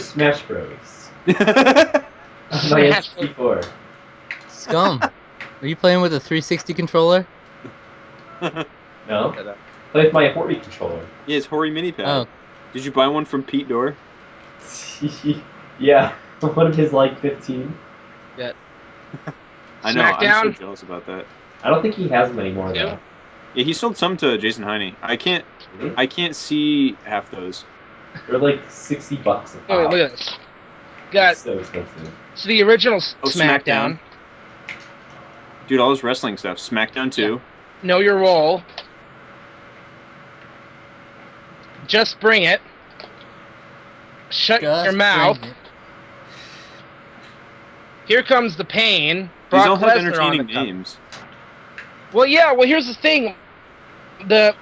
Smash Bros. On my Smash. N64. Scum. Are you playing with a 360 controller? No. Play with my Hori controller. Yeah, it's Hori mini pad. Oh. Did you buy one from Pete Dorr? Yeah. One of his like 15. Yeah. I know. I'm Smackdown? so jealous about that. I don't think he has them anymore though. Yeah, he sold some to Jason Heine. I can't see half those. They're like $60 a pop. Oh, look at this. Got It's so expensive. so the original Oh, Smackdown. Dude, all this wrestling stuff. Smackdown 2. Know your role. Just bring it. Shut Just your mouth. bring it. Here comes the pain. These all Brock have Lesnar on entertaining the cover. names. Well, yeah. Well, here's the thing. The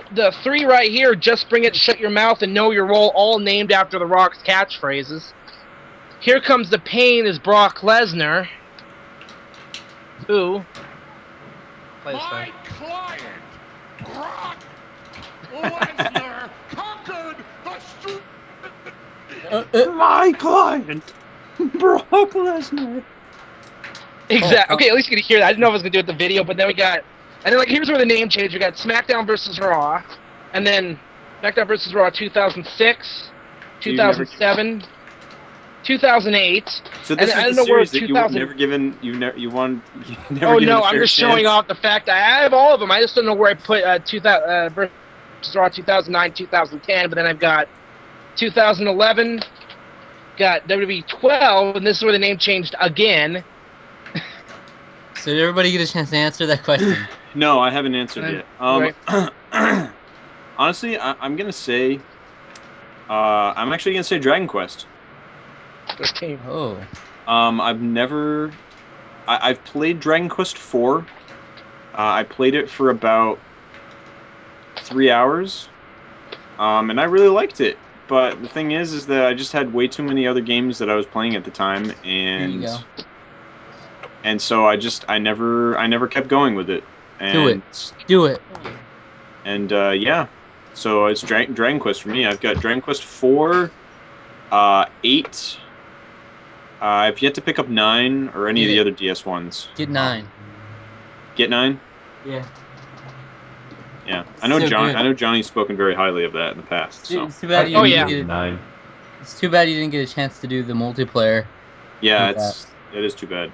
three right here, just bring it, shut your mouth, and know your role, all named after The Rock's catchphrases. Here comes the pain is Brock Lesnar, who My client, Brock Lesnar, conquered the street. My client, Brock Lesnar. Exactly. Oh. Okay, at least you can hear that. I didn't know if I was gonna do it with the video, but then we got, and then like here's where the name changed. We got SmackDown versus Raw, and then SmackDown versus Raw 2006, 2007, 2008. So this And I is don't the know where series that you 2000 never given. You never given Oh a no, I'm fair just showing chance. off the fact I have all of them. I just don't know where I put versus Raw 2009, 2010, but then I've got 2011, got WWE 12, and this is where the name changed again. So did everybody get a chance to answer that question? No, I haven't answered yet. Right. Honestly, I'm gonna say. I'm actually gonna say Dragon Quest. 13. Oh. I've played Dragon Quest 4. I played it for about 3 hours, and I really liked it. But the thing is that I just had way too many other games that I was playing at the time, and Here you go. and so I never kept going with it. And, Do it. And yeah, so it's Dragon Quest for me. I've got Dragon Quest 4, 8. I've yet to pick up 9 or any of the other DS ones. Get 9. Get 9? Yeah. Yeah, I know So John. good. I know Johnny's spoken very highly of that in the past. So It's too bad you Oh, didn't yeah. get 9. It's too bad you didn't get a chance to do the multiplayer. yeah, with it is too bad.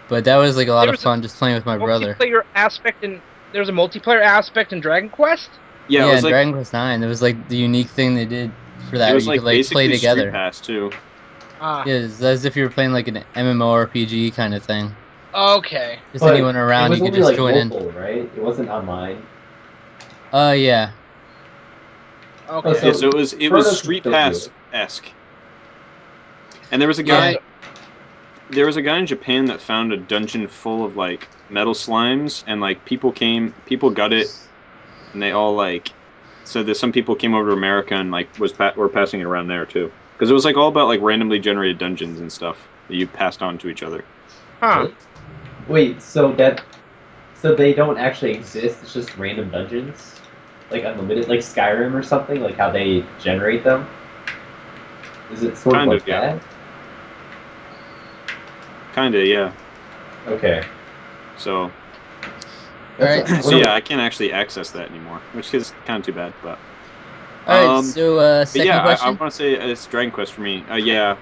But that was like a lot There of was a fun just playing with my brother. Multiplayer aspect in there's a multiplayer aspect in Dragon Quest. Yeah, Yeah, it was in like Dragon Quest 9, it was like the unique thing they did for that. it was You like could like basically play together. Street Pass too. Ah, Yeah, it's as if you were playing like an MMORPG kind of thing. okay. Just But anyone around, it was you could only just like join in. local, right? It wasn't online. Yeah. Okay. so- Yeah, so it Protoss was Street still do Pass it. esque. And there was a guy. Yeah. There was a guy in Japan that found a dungeon full of like metal slimes, and like people got it, and they all like said that some people came over to America and like were passing it around there too, because it was like all about like randomly generated dungeons and stuff that you passed on to each other. Huh. Wait, so they don't actually exist? It's just random dungeons, like unlimited, like Skyrim or something, like how they generate them. Is it sort Kind of of, like yeah. that? Kinda, yeah. Okay. So Alright. so yeah, I can't actually access that anymore, which is kind of too bad. But Alright, so but second yeah, I question. want to say it's Dragon Quest for me. Yeah,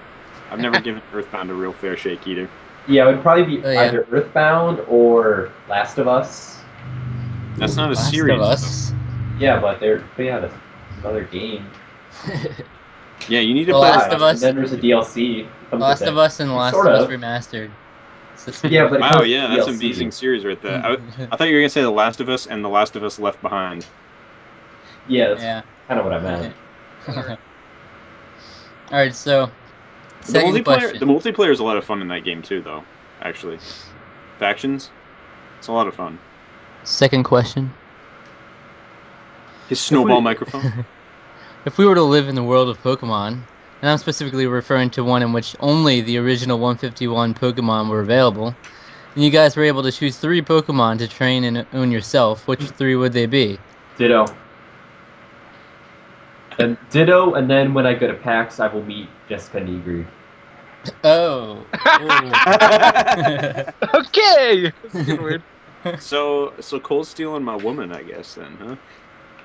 I've never given Earthbound a real fair shake either. Yeah, it would probably be Oh, yeah. either Earthbound or Last of Us. That's not a Last series. of Us. Yeah, but they're putting out another game. Yeah, you need to The play Last of Us. And then there's a DLC. Last of Us and The Last Sort of Us of. Remastered. Yeah, but it Wow, comes yeah, with that's an DLC. amazing series right there. I thought you were gonna say The Last of Us and The Last of Us Left Behind. Yeah, that's Yeah. kind of what I meant. Alright, so The second question. multiplayer is a lot of fun in that game too, though. Actually, factions, it's a lot of fun. Second question. His snowball microphone. If we were to live in the world of Pokemon, and I'm specifically referring to one in which only the original 151 Pokemon were available, and you guys were able to choose 3 Pokemon to train and own yourself, which 3 would they be? Ditto. Then Ditto, and then when I go to PAX, I will meet Jessica Negri. Oh. Okay. That's a good word. So Cole's stealing my woman, I guess, then, huh?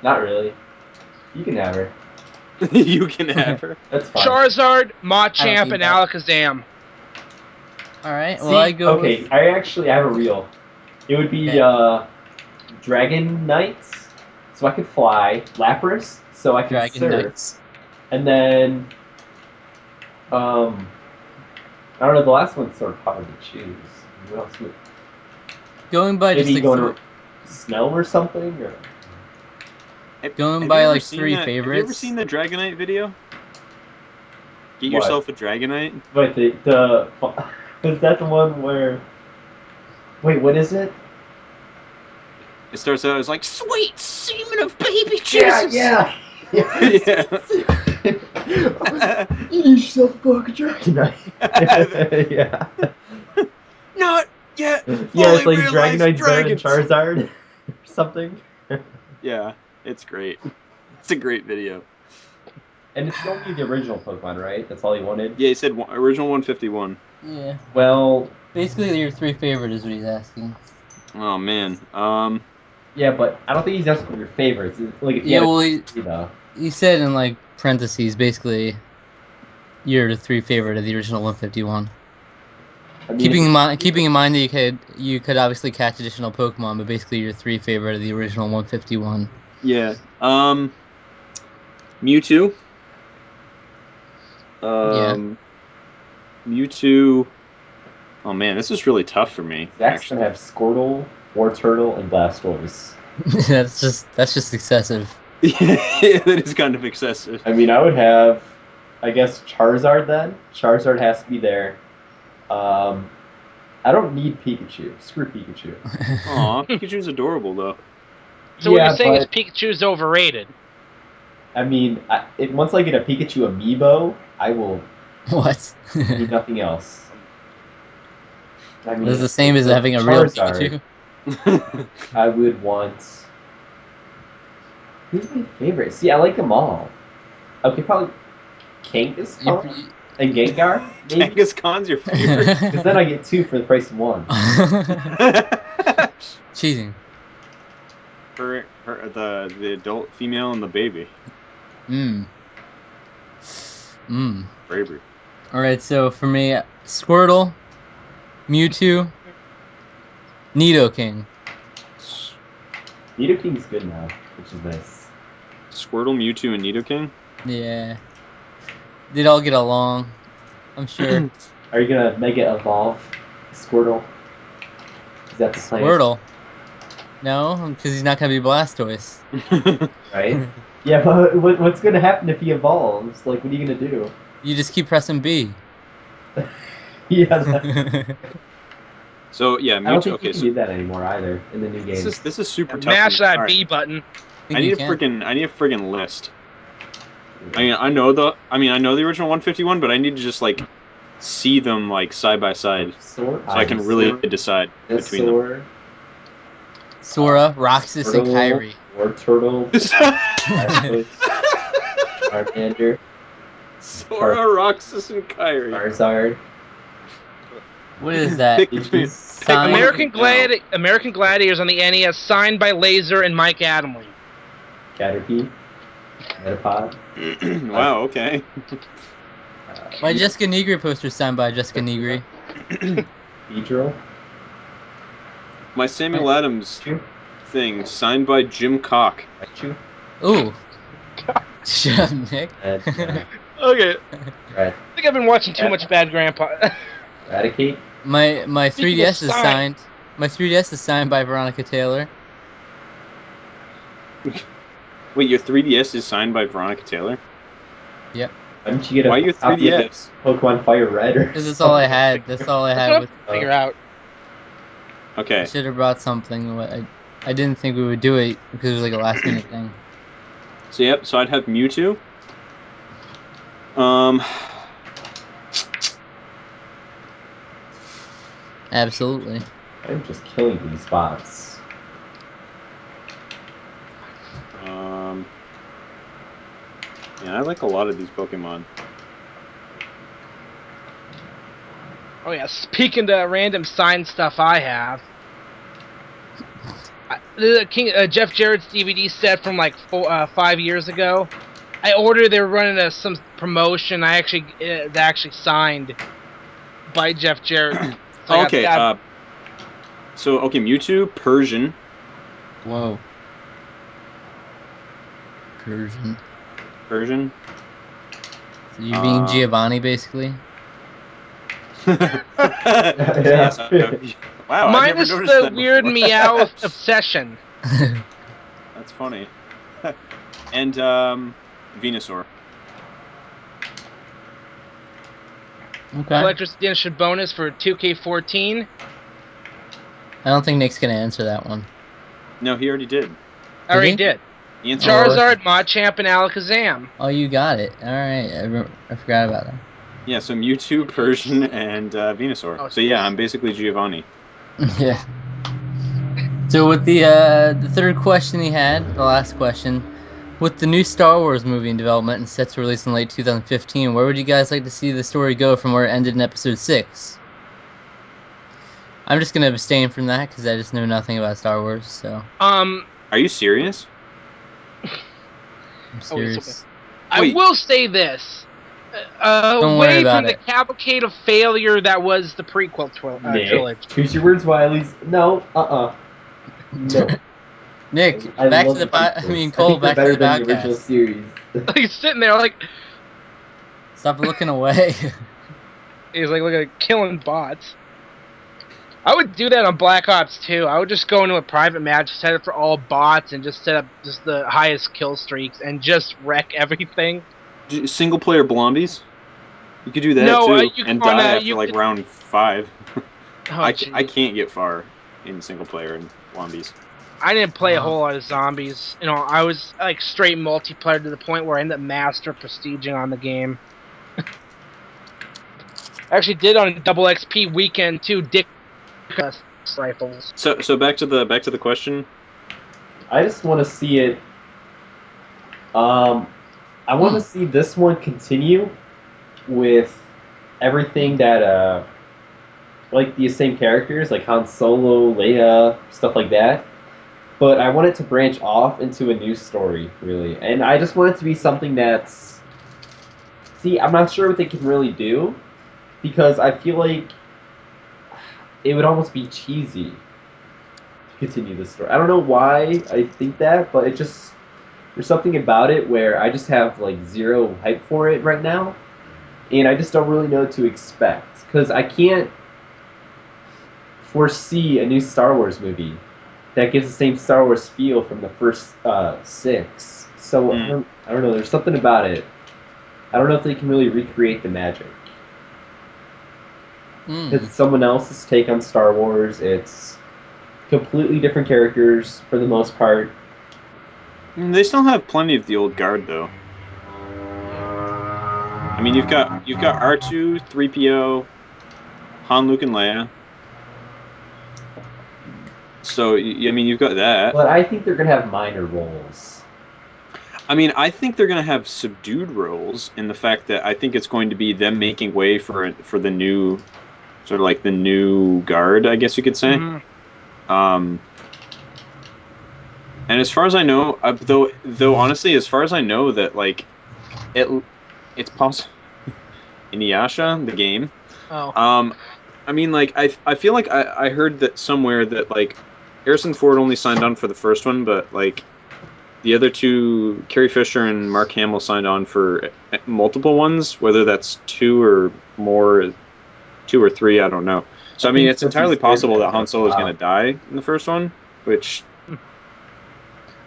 Not really. You can have her. You can have her. That's fine. Charizard, I Machamp, don't and need that. Alakazam. All right. See, Well, I go. okay, With... I have a reel. It would be Okay. Dragon Knights, so I could fly. Lapras, so I can Dragon surf. Knights. And then, I don't know. The last one's sort of hard to choose. What else would Going by just maybe like going to snow or something? Or Going Have by, you ever like, seen three that? Have you ever favorites? seen the Dragonite video? Get What? yourself a Dragonite. Wait, the is that the one where? Wait, what is it? It starts out as like sweet semen of baby Jesus. Yeah. Yeah. You need yourself a fucking Dragonite. Yeah. Not yet. Yeah, it's Fully like realized Dragonite's better than dragons. Charizard or something. Yeah, it's great. It's a great video. And it's only the original Pokemon, right? That's all he wanted? Yeah, he said original 151. Yeah. Well, Basically, your three favorite is what he's asking. Oh man. yeah, but I don't think he's asking for your favorites. It's like if you Yeah, had well, you know. he said in like parentheses, basically, your three favorite of the original 151. I mean, Keeping in mind that you could obviously catch additional Pokemon, but basically your three favorite of the original 151. Yeah. Mewtwo. Yeah. Mewtwo. Oh man, this is really tough for me. Zach's gonna have Squirtle, Wartortle, and Blastoise. that's just excessive. Yeah, that is kind of excessive. I mean, I would have, I guess, Charizard then. Charizard has to be there. I don't need Pikachu. Screw Pikachu. Aw, Pikachu's adorable though. So what Yeah, you're saying is but- Pikachu's overrated. I mean, once I get a Pikachu amiibo, I will What? need nothing else. I mean, It's the same as so having a real Charizard, Pikachu. I would want. Who's my favorite? See, I like them all. Okay, probably Kangaskhan and Gengar. Maybe Kangaskhan's your favorite. because then I get two for the price of one. Cheating. The adult female and the baby. Bravery. Alright, so for me, Squirtle, Mewtwo, Nidoking. Nidoking's good now, which is nice. Squirtle, Mewtwo, and Nidoking? Yeah. They'd all get along, I'm sure. Are you gonna Mega Evolve Squirtle? Is that the plan? Squirtle? No, because he's not going to be Blastoise. Right? Yeah, but what's gonna happen if he evolves? Like, what are you gonna do? You just keep pressing B. Yeah. So yeah, I don't Mewtwo. think Okay, you can so do that anymore either in the new game. this is super tough. Mash that Alright, B button. I need a friggin' list. I know the original 151, but I need to just like see them like side by side, so I can really decide between them. Sora, Roxas, and Kyrie. Wartortle, Charmander, Sora, Roxas, and Kyrie. Charizard. What is that? Sign- American Gladiators on the NES, signed by Laser and Mike Adamle. Caterpie. Metapod. Wow, okay. My Jessica Negri poster signed by Jessica Negri. Beedrill. My Samuel Adams thing signed by Jim Cock. Raichu. Ooh. Shut up, Nick. And, Okay. Red. I think I've been watching too much Bad Grandpa. Eradicate. My Speaking 3DS of is signed. My 3DS is signed by Veronica Taylor. Wait, your 3DS is signed by Veronica Taylor? Yep. Why didn't you get Why a your copy of 3DS? Pokemon Fire Red? Because that's all I had. That's all I That's had. what With, I'm figure out. I Okay. should have brought something. I didn't think we would do it because it was like a last minute thing. So yep, so I'd have Mewtwo. Absolutely. I'm just killing these spots. Yeah, I like a lot of these Pokemon. Oh yeah, speaking to random signed stuff I have. Jeff Jarrett's DVD set from like 5 years ago. I ordered. They were running some promotion. They actually signed by Jeff Jarrett. So I got Okay, that. okay, Mewtwo, Persian. Whoa. Persian. Persian. So you're being Giovanni, basically? Yes, wow, I never Minus noticed the that weird before. Meowth obsession. That's funny. And Venusaur. Okay. Collector's Edition bonus for 2K14. I don't think Nick's gonna answer that one. No, he already did. I already he? did. He answered Charizard, Machamp, and Alakazam. Oh, you got it. All right. I forgot about that. Yeah, so Mewtwo, Persian, and Venusaur. Oh, So yeah, I'm basically Giovanni. Yeah. So with the third question he had, the last question, with the new Star Wars movie in development and set to release in late 2015, where would you guys like to see the story go from where it ended in Episode 6? I'm just gonna abstain from that because I just know nothing about Star Wars. So. Are you serious? I'm serious. I Wait. will say this. Don't worry Away about from the it. cavalcade of failure that was the prequel Nick, trilogy. choose your words wisely. No, no. Nick, I back to love the prequels. Cole, I think they're back to better the than the original podcast. series. He's sitting there like Stop looking away. he's like looking at killing bots. I would do that on Black Ops 2. I would just go into a private match, set it for all bots, and just set up just the highest kill streaks and just wreck everything. Single player Blombies? You could do that No, too, you and on die after you like could, round 5. oh, I jeez. can't get far in single player in Blombies. I didn't play a whole lot of zombies. You know, I was like straight multiplayer to the point where I ended up master prestiging on the game. I actually did on double XP weekend too. Dick rifles. So back to the question. I just want to see it. I want to see this one continue with everything that like the same characters, like Han Solo, Leia, stuff like that. But I want it to branch off into a new story, really. And I just want it to be something that's... See, I'm not sure what they can really do, because I feel like it would almost be cheesy to continue this story. I don't know why I think that, but it just... There's something about it where I just have, like, zero hype for it right now. And I just don't really know what to expect. Because I can't foresee a new Star Wars movie that gives the same Star Wars feel from the first 6. So I don't know. There's something about it. I don't know if they can really recreate the magic. Because it's someone else's take on Star Wars. It's completely different characters for the most part. They still have plenty of the old guard though. I mean, you've got R2, 3PO, Han, Luke, and Leia. So I mean, you've got that. But I think they're gonna have minor roles. I mean, I think they're going to have subdued roles in the fact that I think it's going to be them making way for the new, sort of like the new guard, I guess you could say. And as far as I know, though honestly, as far as I know, that like it's possible Inuyasha, the game. Oh. I mean, like I feel like I heard that somewhere that like Harrison Ford only signed on for the first one, but like the other two, Carrie Fisher and Mark Hamill, signed on for multiple ones, whether that's 2 or more, 2 or 3, I don't know. So I mean, it's entirely possible that Han Solo is going to die in the first one, which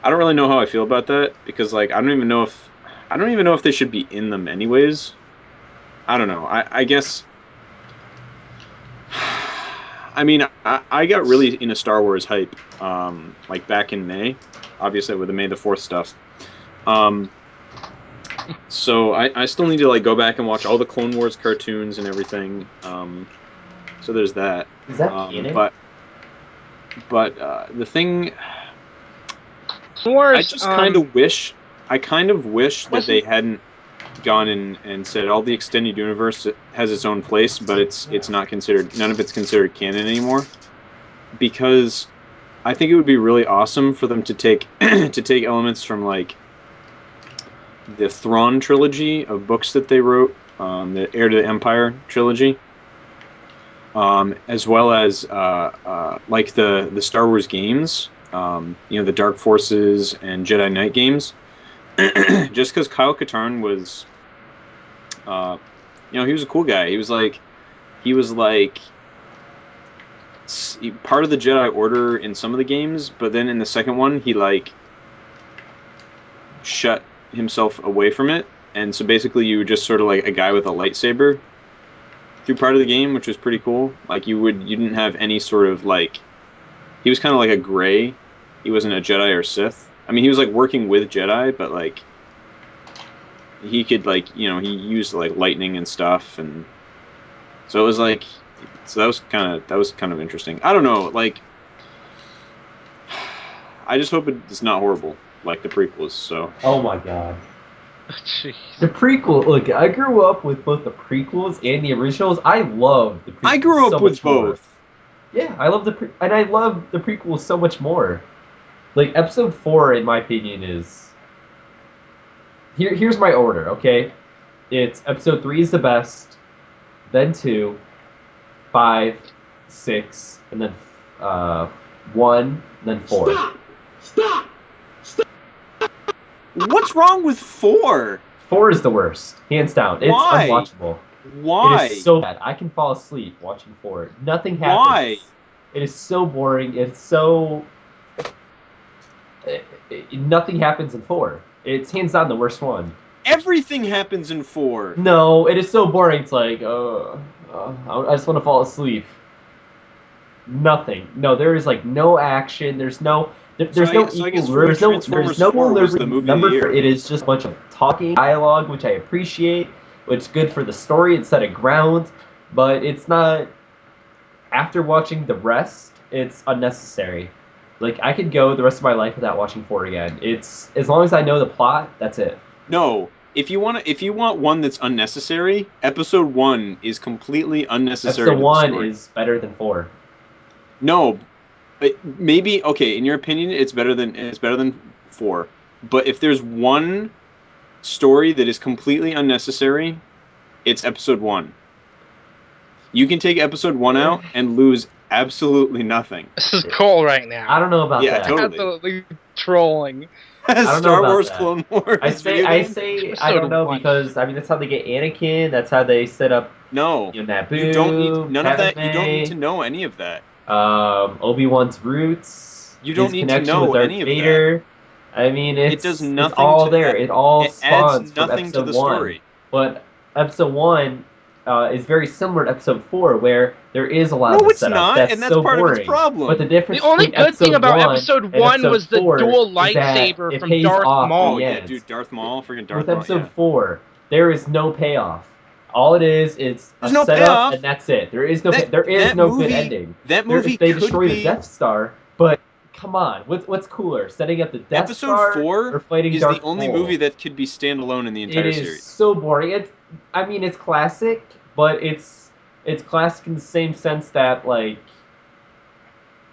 I don't really know how I feel about that, because like I don't even know if they should be in them anyways. I don't know. I guess. I mean, I got really into Star Wars hype, like back in May, obviously with the May the 4th stuff. So I still need to like go back and watch all the Clone Wars cartoons and everything. So there's that. Is that canon? But the thing, Wars, I kind of wish that they hadn't gone and said all the extended universe has its own place, but it's not considered, none of it's considered canon anymore, because I think it would be really awesome for them to take to take elements from like the Thrawn trilogy of books that they wrote, the Heir to the Empire trilogy, as well as like the Star Wars games, the Dark Forces and Jedi Knight games. Just because Kyle Katarn was, he was a cool guy. He was like part of the Jedi Order in some of the games, but then in the second one, he like shut himself away from it, and so basically you were just sort of like a guy with a lightsaber through part of the game, which was pretty cool. Like you didn't have any sort of like, he was kind of like a gray. He wasn't a Jedi or Sith. I mean, he was like working with Jedi, but like he could like, he used like lightning and stuff, and so it was like, so that was kind of interesting. I don't know, like I just hope it's not horrible like the prequels. So Oh my god. Jeez. The prequel. Look, I grew up with both the prequels and the originals. I love the prequels. I grew up so with much more. both. Yeah, I love and I love the prequels so much more. Like episode 4, in my opinion, is here's my order. Okay, it's episode 3 is the best, then 2, 5, 6, and then 1, then 4. Stop! What's wrong with 4? 4 is the worst, hands down. It's Why? unwatchable. Why? It is so bad. I can fall asleep watching 4. Nothing happens. Why? It is so boring. It's so... nothing happens in 4. It's hands down the worst one. Everything happens in 4. No, it is so boring. It's like, I just want to fall asleep. Nothing. No, there is like no action. There's no... There's no I equal. guess Transformers There's no 4 was the movie of the year. It is just a bunch of talking dialogue, which I appreciate, which is good for the story instead of ground, but it's not. After watching the rest, it's unnecessary. Like I could go the rest of my life without watching 4 again. It's as long as I know the plot, that's it. No, if you want one that's unnecessary, episode 1 is completely unnecessary. Episode 1 is better than 4. No, but maybe okay. In your opinion, it's better than 4. But if there's one story that is completely unnecessary, it's episode 1. You can take episode 1 out and lose absolutely nothing. This is cool right now. I don't know about that. Totally. Absolutely trolling. Star Wars Clone Wars. I say I don't know because I mean that's how they get Anakin. That's how they set up. No, Naboo, you don't need none of that. Padme, You don't need to know any of that. Obi-Wan's roots. You don't his need to connection know with Darth any of Vader. that. I mean, It does nothing. It's all there. It all it spawns adds nothing from to episode the 1. story. But episode 1 is very similar to episode 4, where there is a lot of No, it's setup. not, That's and that's so part boring. of its problem. But the difference The only between good thing about 1 episode and 1 episode was the 4 dual is that lightsaber it from pays Darth off Maul. Oh the yeah, end. dude, Darth Maul, freaking Darth With Maul. episode Yeah. 4, there is no payoff. All it is it's There's a no setup, payoff. and that's it. There is no That no movie- good ending. That movie They could destroy be the Death Star, but come on, what's cooler, setting up the Death episode Star 4 or fighting is Darth the only Maul? movie that could be standalone in the entire It is series. so boring. I mean, it's classic, but it's classic in the same sense that like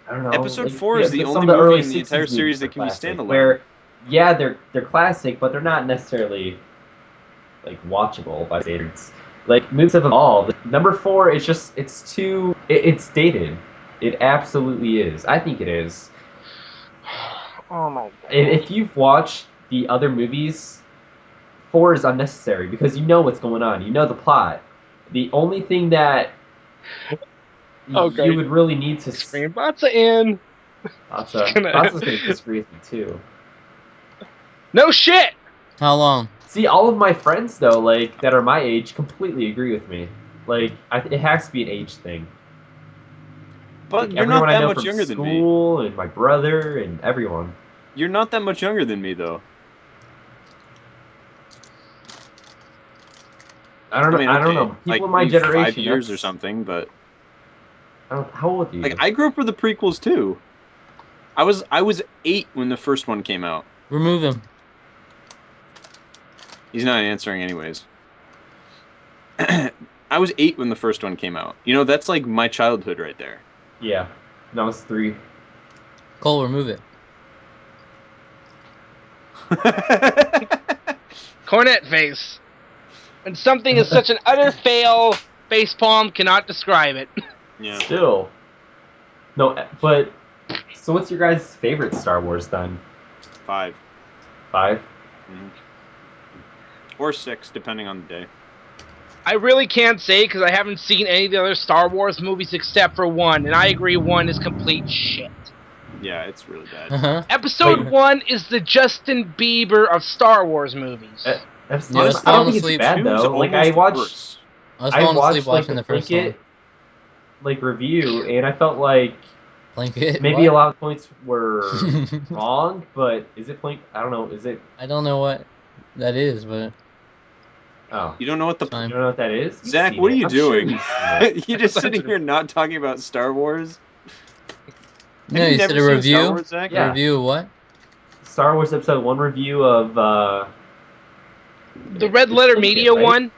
I don't know. Episode like, 4 is the some only of the movie early in the 60s entire series movies that are can be classic, standalone. Where yeah, they're classic, but they're not necessarily like watchable by standards. Like movies have evolved. Number 4 is just it's dated. It absolutely is. I think it is. Oh my god. If you've watched the other movies, 4 is unnecessary because you know what's going on. You know the plot. The only thing that Okay. you would really need to... Scream Batsa in. Batsa's going to disagree with me too. No shit! How long? See, all of my friends, though, like, that are my age, completely agree with me. Like, it has to be an age thing. But Like, you're not everyone I that know much from younger than me. school, and my brother, and everyone. You're not that much younger than me, though. I don't know. mean, I don't okay, know. People like, in my maybe generation. 5 years or that's- something, but I don't, how old are you? like I grew up with the prequels too. I was 8 when the first one came out. Remove him. He's not answering anyways. I was 8 when the first one came out. You know, that's like my childhood right there. Yeah. No, I was 3. Cole, remove it. Cornet face. When something is such an utter fail, facepalm cannot describe it. Yeah. Still. No, but... So what's your guys' favorite Star Wars, then? 5. 5? Mm-hmm. Or 6, depending on the day. I really can't say because I haven't seen any of the other Star Wars movies except for 1, and I agree 1 is complete shit. Yeah, it's really bad. Uh-huh. Episode 1 is the Justin Bieber of Star Wars movies. Episode, Yeah, I was I don't falling think asleep. it's bad, 2 is though. Like, I almost watched... worse. I was I falling asleep watched, like, watching the the first one. Plinkett, like, review, and I felt like Blanket? maybe what? a lot of points were wrong, but is it Plink? I don't know. Is it... I don't know what that is, but Oh. You don't know what the... it's fine. You don't know what that is? You've Zach, seen what are it. you I'm sure doing? you've seen it. You're just sitting here not talking about Star Wars? No, Have you you said never a seen review? Star Wars, Zach? Yeah. A review of what? Star Wars Episode 1 review of... The Red Letter Plinkett, Media right? one?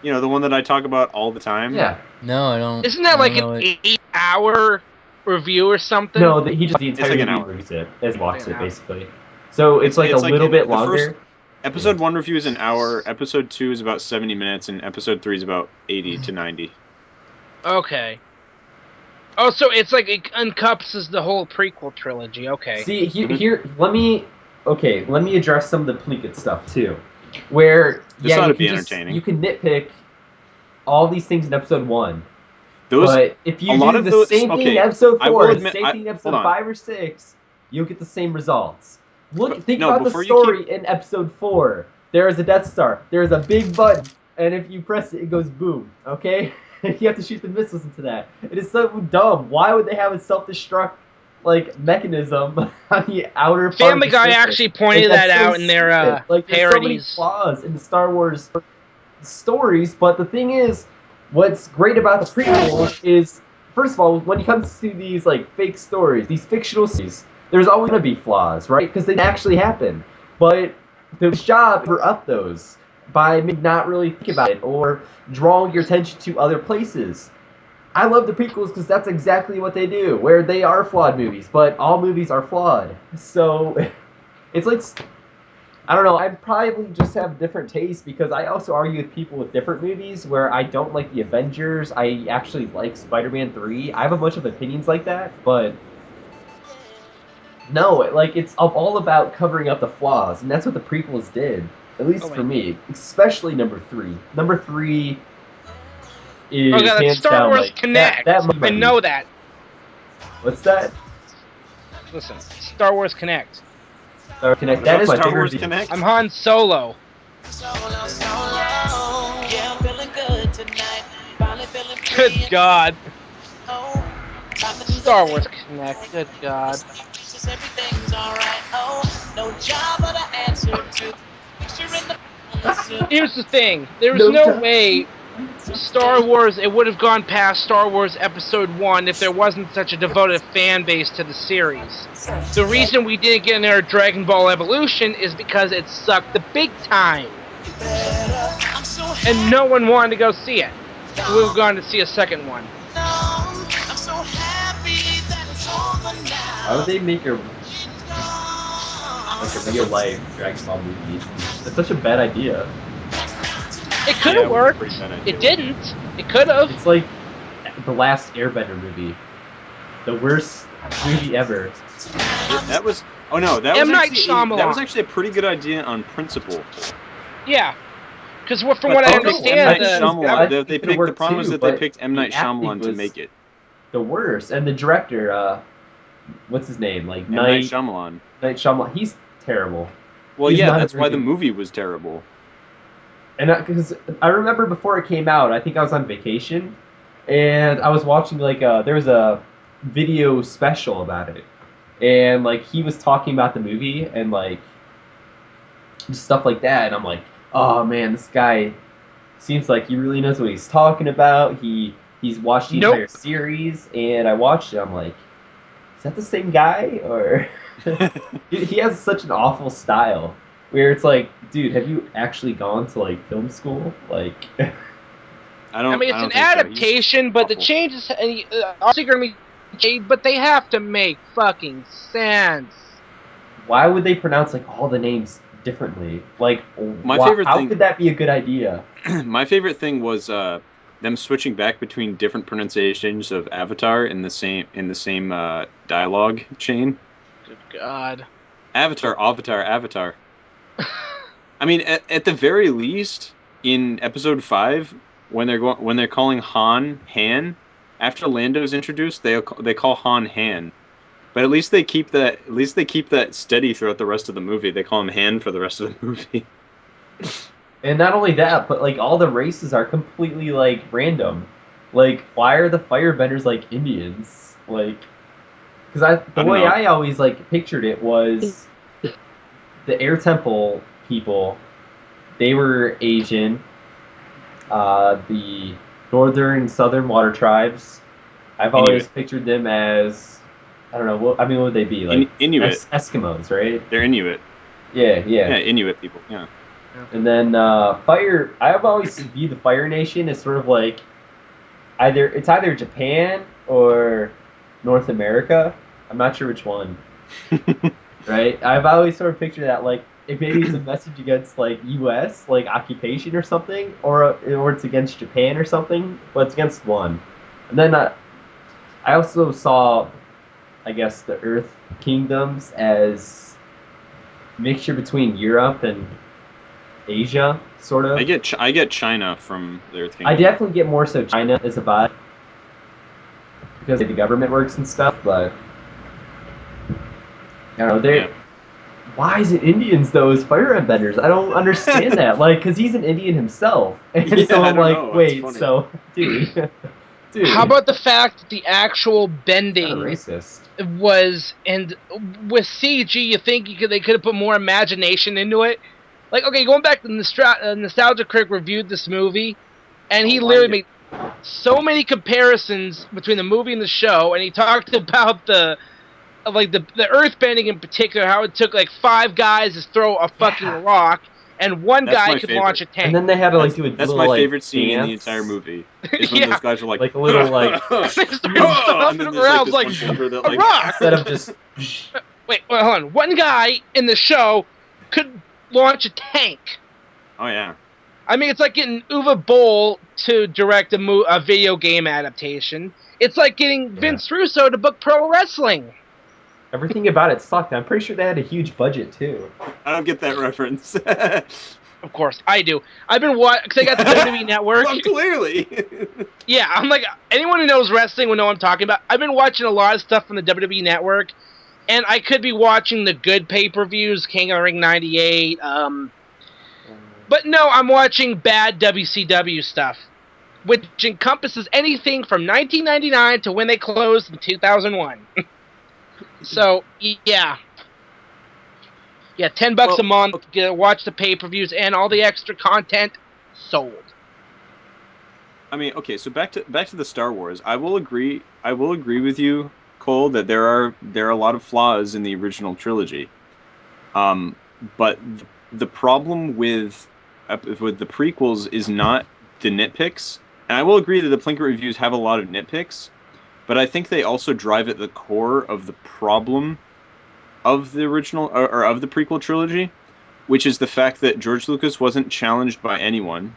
You know, the one that I talk about all the time? Yeah. No, I don't. Isn't that I like don't know an it. 8-hour review or something? No, he just the entire like an movie hour. reviews it as he watches An it, hour. basically. So it's like a little in bit the first- longer. Episode 1 review is an hour, episode 2 is about 70 minutes, and episode 3 is about 80 to 90. Okay. Oh, so it's like it encompasses the whole prequel trilogy. Okay. See, Mhm. here, let me address some of the Plinkett stuff too, where This yeah, ought you to be can just entertaining. you can nitpick all these things in episode 1, Those but if you a lot do of the those- same thing okay, in episode I will 4, the admit- same thing in episode hold on. 5 or 6, you'll get the same results. Think no, about the before you story in episode 4. There is a Death Star. There is a big button, and if you press it, it goes boom. Okay, you have to shoot the missiles into that. It is so dumb. Why would they have a self-destruct like mechanism on the outer part Family of the Guy system? actually pointed Like, that that's so out in their stupid. Like, there's so many parodies. flaws in the Star Wars stories, but the thing is, what's great about the prequels is, first of all, when it comes to these like fake stories, these fictional stories, there's always gonna be flaws, right? Because they actually happen. But the job to cover up those by not really thinking about it or drawing your attention to other places. I love the prequels because that's exactly what they do, where they are flawed movies, but all movies are flawed. So it's like, I don't know, I probably just have different tastes because I also argue with people with different movies where I don't like the Avengers. I actually like Spider-Man 3. I have a bunch of opinions like that, but no, like it's all about covering up the flaws, and that's what the prequels did. At least for me, especially number 3. Number 3 is Oh god, that's hands Star down Wars like Connect. that I know that. What's that? Listen, Star Wars Connect. Star Connect. What That about is my Star favorite Wars review. Connect? I'm Han Solo. Yeah, I'm feeling good tonight. Finally feeling Good free. God. Oh, Star Wars Connect. Good God. says everything's alright. Oh, no job but I answer to. Picture in the Here's the thing. There's No no time. way Star Wars, it would have gone past Star Wars Episode 1 if there wasn't such a devoted fan base to the series. The reason we didn't get another Dragon Ball Evolution is because it sucked the big time. I'm so And no one wanted to go see it. We were going to see a second one. I'm so happy that it's over now. Why would they make a real life Dragon Ball movie? That's such a bad idea. It could Yeah, have it was a worked. pretty bad idea. It didn't. It could have. It's like the last Airbender movie, the worst movie ever. That was... Oh no, that M. was, Night actually Shyamalan. that was actually a pretty good idea on principle. Yeah. Because from But what I they picked understand, M. Night the- Shyamalan. it The could've worked problem was too, that they but picked M. Night the acting Shyamalan to was make it. The worst, and the director, what's his name? Like M. Night Shyamalan. Night Shyamalan. He's terrible. Well, He's yeah, not a that's very why the good- movie was terrible. And because I remember before it came out, I think I was on vacation, and I was watching there was a video special about it, and like he was talking about the movie and like just stuff like that, and I'm like, oh man, this guy seems like he really knows what he's talking about. He's watched the Nope. entire series, and I watched it. I'm like, is that the same guy or? He has such an awful style. where it's like, dude, have you actually gone to like film school? Like, I mean, it's don't an think so. He's adaptation, but the awful. changes are going to be changed, but they have to make fucking sense. why would they pronounce like all the names differently? Like, My favorite how thing- could that be a good idea? My favorite thing was them switching back between different pronunciations of Avatar in the same dialogue chain. Good God. Avatar, Avatar. I mean, at the very least, in episode 5, when they're calling Han Han, after Lando's introduced, they call Han Han. But at least they keep that steady throughout the rest of the movie. They call him Han for the rest of the movie. And not only that, but like all the races are completely like random. Like, why are the firebenders like Indians? Like, because the don't way know. I always like pictured it was the Air Temple people. They were Asian. The northern and southern water tribes. I've always Inuit. pictured them as, I don't know. What would they be like? Inuit. Eskimos, right? They're Inuit. Yeah. Yeah, Inuit people. Yeah. And then fire. I've always viewed the Fire Nation as sort of like either Japan or North America. I'm not sure which one. Right? I've always sort of pictured that like if maybe it's a message against like U.S. like occupation or something, or it's against Japan or something, but it's against one. And then I also saw, I guess, the Earth kingdoms as mixture between Europe and Asia, sort of. I get China from the Earth Kingdom. I definitely get more so China as a vibe because of the government works and stuff, but I don't know. Yeah. Why is it Indians though as fire benders? I don't understand that. Like, because he's an Indian himself, and Yeah, so I I'm don't like, know. It's wait, funny. so dude, How about the fact that the actual kinda bending racist? was, and with CG, you think they could have put more imagination into it? Like, okay, going back to Nostalgia Critic reviewed this movie, and he literally made so many comparisons between the movie and the show, and he talked about the earth bending in particular, how it took like 5 guys to throw a fucking rock, and one That's guy my could favorite. launch a tank. And then they had to like do a That's little my like favorite scene in the dance. entire movie. Is when Yeah. those guys are like Like a little, like, They started and then stomping there's around like like this one boulder that a like rock. Instead of just Wait, hold on. One guy in the show could launch a tank. Oh yeah. I mean, it's like getting Uwe Boll to direct a video game adaptation. It's like getting Vince Russo to book pro wrestling. everything about it sucked. I'm pretty sure they had a huge budget too. I don't get that reference. Of course, I do. I've been watching because I got the WWE Network. Well, clearly. Yeah, I'm like, anyone who knows wrestling will know what I'm talking about. I've been watching a lot of stuff from the WWE Network, and I could be watching the good pay-per-views, King of the Ring 98. But no, I'm watching bad WCW stuff, which encompasses anything from 1999 to when they closed in 2001. So, yeah. Yeah, $10 a month, watch the pay-per-views and all the extra content, sold. I mean, okay, so back to the Star Wars. I will agree with you, Cole, that there are a lot of flaws in the original trilogy. But the problem with the prequels is not the nitpicks. And I will agree that the Plinkett reviews have a lot of nitpicks, but I think they also drive at the core of the problem of the original or of the prequel trilogy, which is the fact that George Lucas wasn't challenged by anyone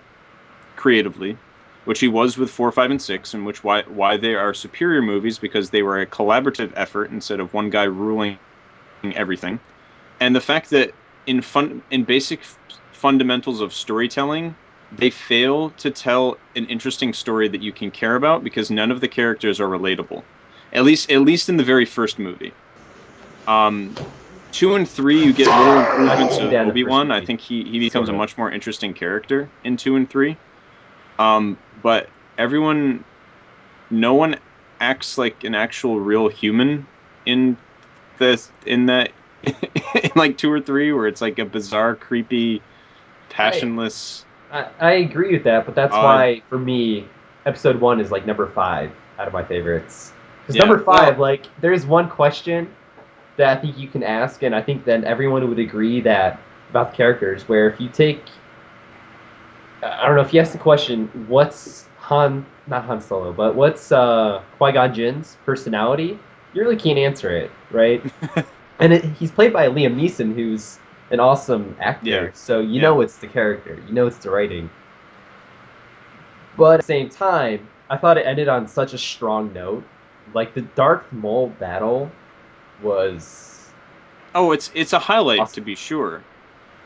creatively, which he was with 4, 5, and 6, and which why they are superior movies because they were a collaborative effort instead of one guy ruling everything. And the fact that in basic fundamentals of storytelling, they fail to tell an interesting story that you can care about because none of the characters are relatable. At least in the very first movie. 2 and 3, you get little improvements of Obi-Wan. I think he becomes a much more interesting character in 2 and 3. But no one acts like an actual real human in that in like 2 or 3, where it's like a bizarre, creepy, passionless. I agree with that, but that's why for me, Episode 1 is like number 5 out of my favorites. Because number 5, there's one question that I think you can ask, and I think then everyone would agree that about the characters. Where if you take, I don't know, if you ask the question, what's not Han Solo, but what's Qui-Gon Jinn's personality, you really can't answer it, right? And he's played by Liam Neeson, who's an awesome actor, Yeah. so you Yeah. know it's the character, you know it's the writing. But at the same time, I thought it ended on such a strong note. Like the Darth Maul battle was Oh, it's a highlight awesome. to be sure.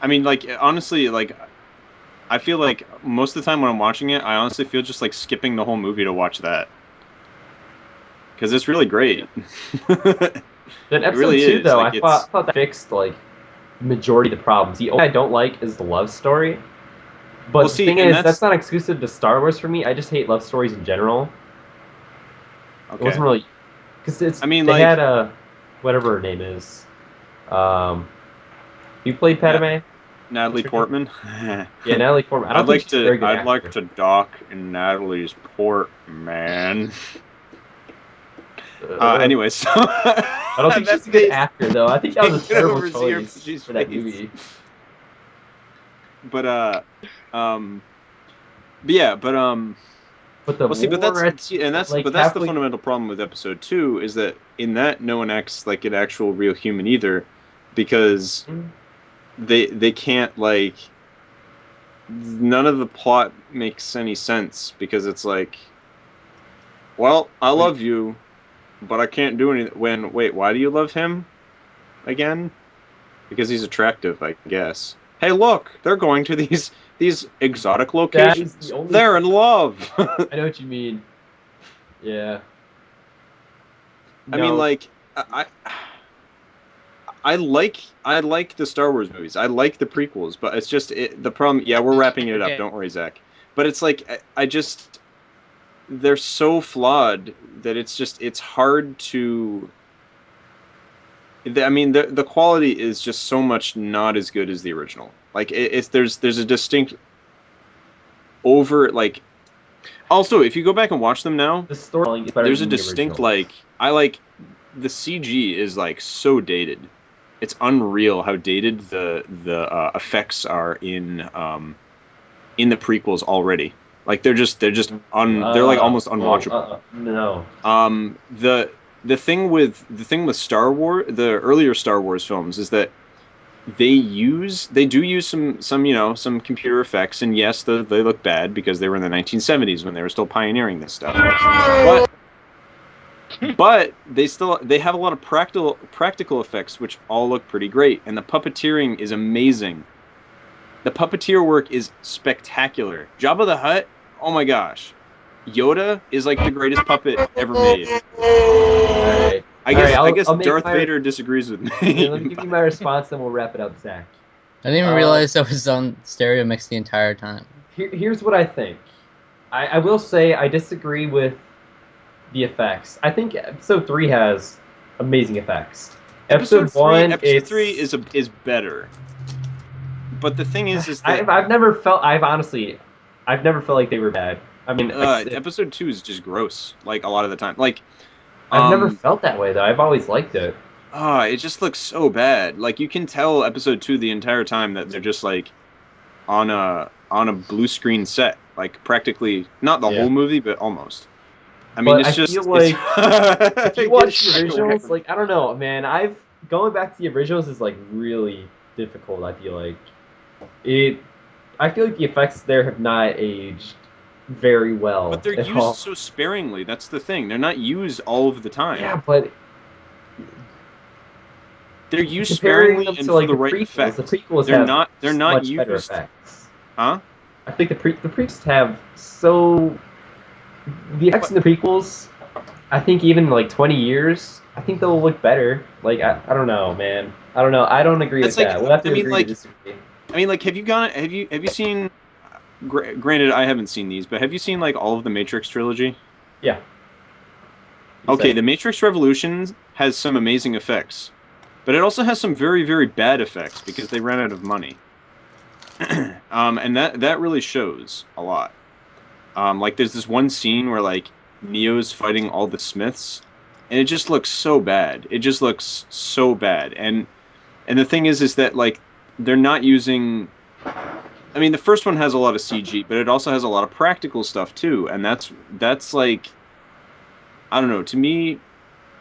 I mean, like honestly, like I feel like most of the time when I'm watching it, I honestly feel just like skipping the whole movie to watch that because it's really great. Then It episode really two, is. though, Like I it's thought that fixed like the majority of the problems. The only thing I don't like is the love story. But well, the see, thing and is, that's that's not exclusive to Star Wars for me. I just hate love stories in general. It okay. wasn't really because it's I mean, they like had a whatever her name is. You played Padme? Natalie What's her name? Portman. Yeah, Natalie Portman. I don't think she's a very good I'd like actor. to dock in Natalie's port, man. Anyways, so I don't think that she's a good face. actor, though. I think that was a Get terrible over Zero choice Fugee's for that face. movie. But um, but yeah, but But the well, see, war at like but that's the halfway. fundamental problem with episode 2 is that in that no one acts like an actual real human either, because they can't like none of the plot makes any sense because it's like, well, I love you, but I can't do anything. Wait, why do you love him again? Because he's attractive, I guess. Hey, look, they're going to these exotic That is the locations. only. They're in love. I know what you mean. Yeah. I mean, No. like, I like the Star Wars movies. I like the prequels, but it's just the problem. Yeah, we're wrapping it up. Okay. Don't worry, Zach. But it's like I just they're so flawed that it's hard to. I mean, the quality is just so much not as good as the original. Like it's there's a distinct over like. Also, if you go back and watch them now, The storytelling is better there's a than the distinct originals. like I like the CG is like so dated. It's unreal how dated the effects are in the prequels already. Like they're like almost unwatchable. No. The thing with Star Wars, the earlier Star Wars films, is that they do use some some computer effects, and yes, they look bad because they were in the 1970s when they were still pioneering this stuff. But they have a lot of practical effects which all look pretty great, and the puppeteering is amazing. The puppeteer work is spectacular. Jabba the Hutt, oh my gosh. Yoda is like the greatest puppet ever made. Alright. Alright, I I'll guess make Darth my. Vader disagrees with Yeah, me. let me give you my response, then we'll wrap it up, Zach. I didn't even realize I was on stereo mix the entire time. Here's what I think. I will say I disagree with the effects. I think episode 3 has amazing effects. Episode 1, Episode three is better. But the thing is that I've never felt. I've never felt like they were bad. I mean, episode 2 is just gross. Like a lot of the time, like I've never felt that way though. I've always liked it. it just looks so bad. Like you can tell episode 2 the entire time that they're just like on a blue screen set, like practically not the Yeah. whole movie, but almost. I mean, But it's I just feel like if you watch the Get originals, back. like I don't know, man. I've going back to the originals is like really difficult. I feel like it. I feel like the effects there have not aged very well But they're at used all. so sparingly. That's the thing. They're not used all of the time. Yeah, but They're used comparing sparingly them and to for like the right the effect. prequels have They're not much better used. effects. Huh? I think the prequels have so the effects in the prequels. I think even in like 20 years, I think they'll look better. Like I don't know, man. I don't know. I don't agree That's with like that. We'll have I to mean agree to like disagree. have you gone have you seen granted I haven't seen these, but have you seen like all of the Matrix trilogy? Yeah. Okay, the Matrix Revolutions has some amazing effects, but it also has some very, very bad effects because they ran out of money. And that really shows a lot. Like there's this one scene where like Neo's fighting all the Smiths, and it just looks so bad. It just looks so bad. And the thing is that like they're not using. I mean, the first one has a lot of CG, but it also has a lot of practical stuff too, and that's like, I don't know. To me,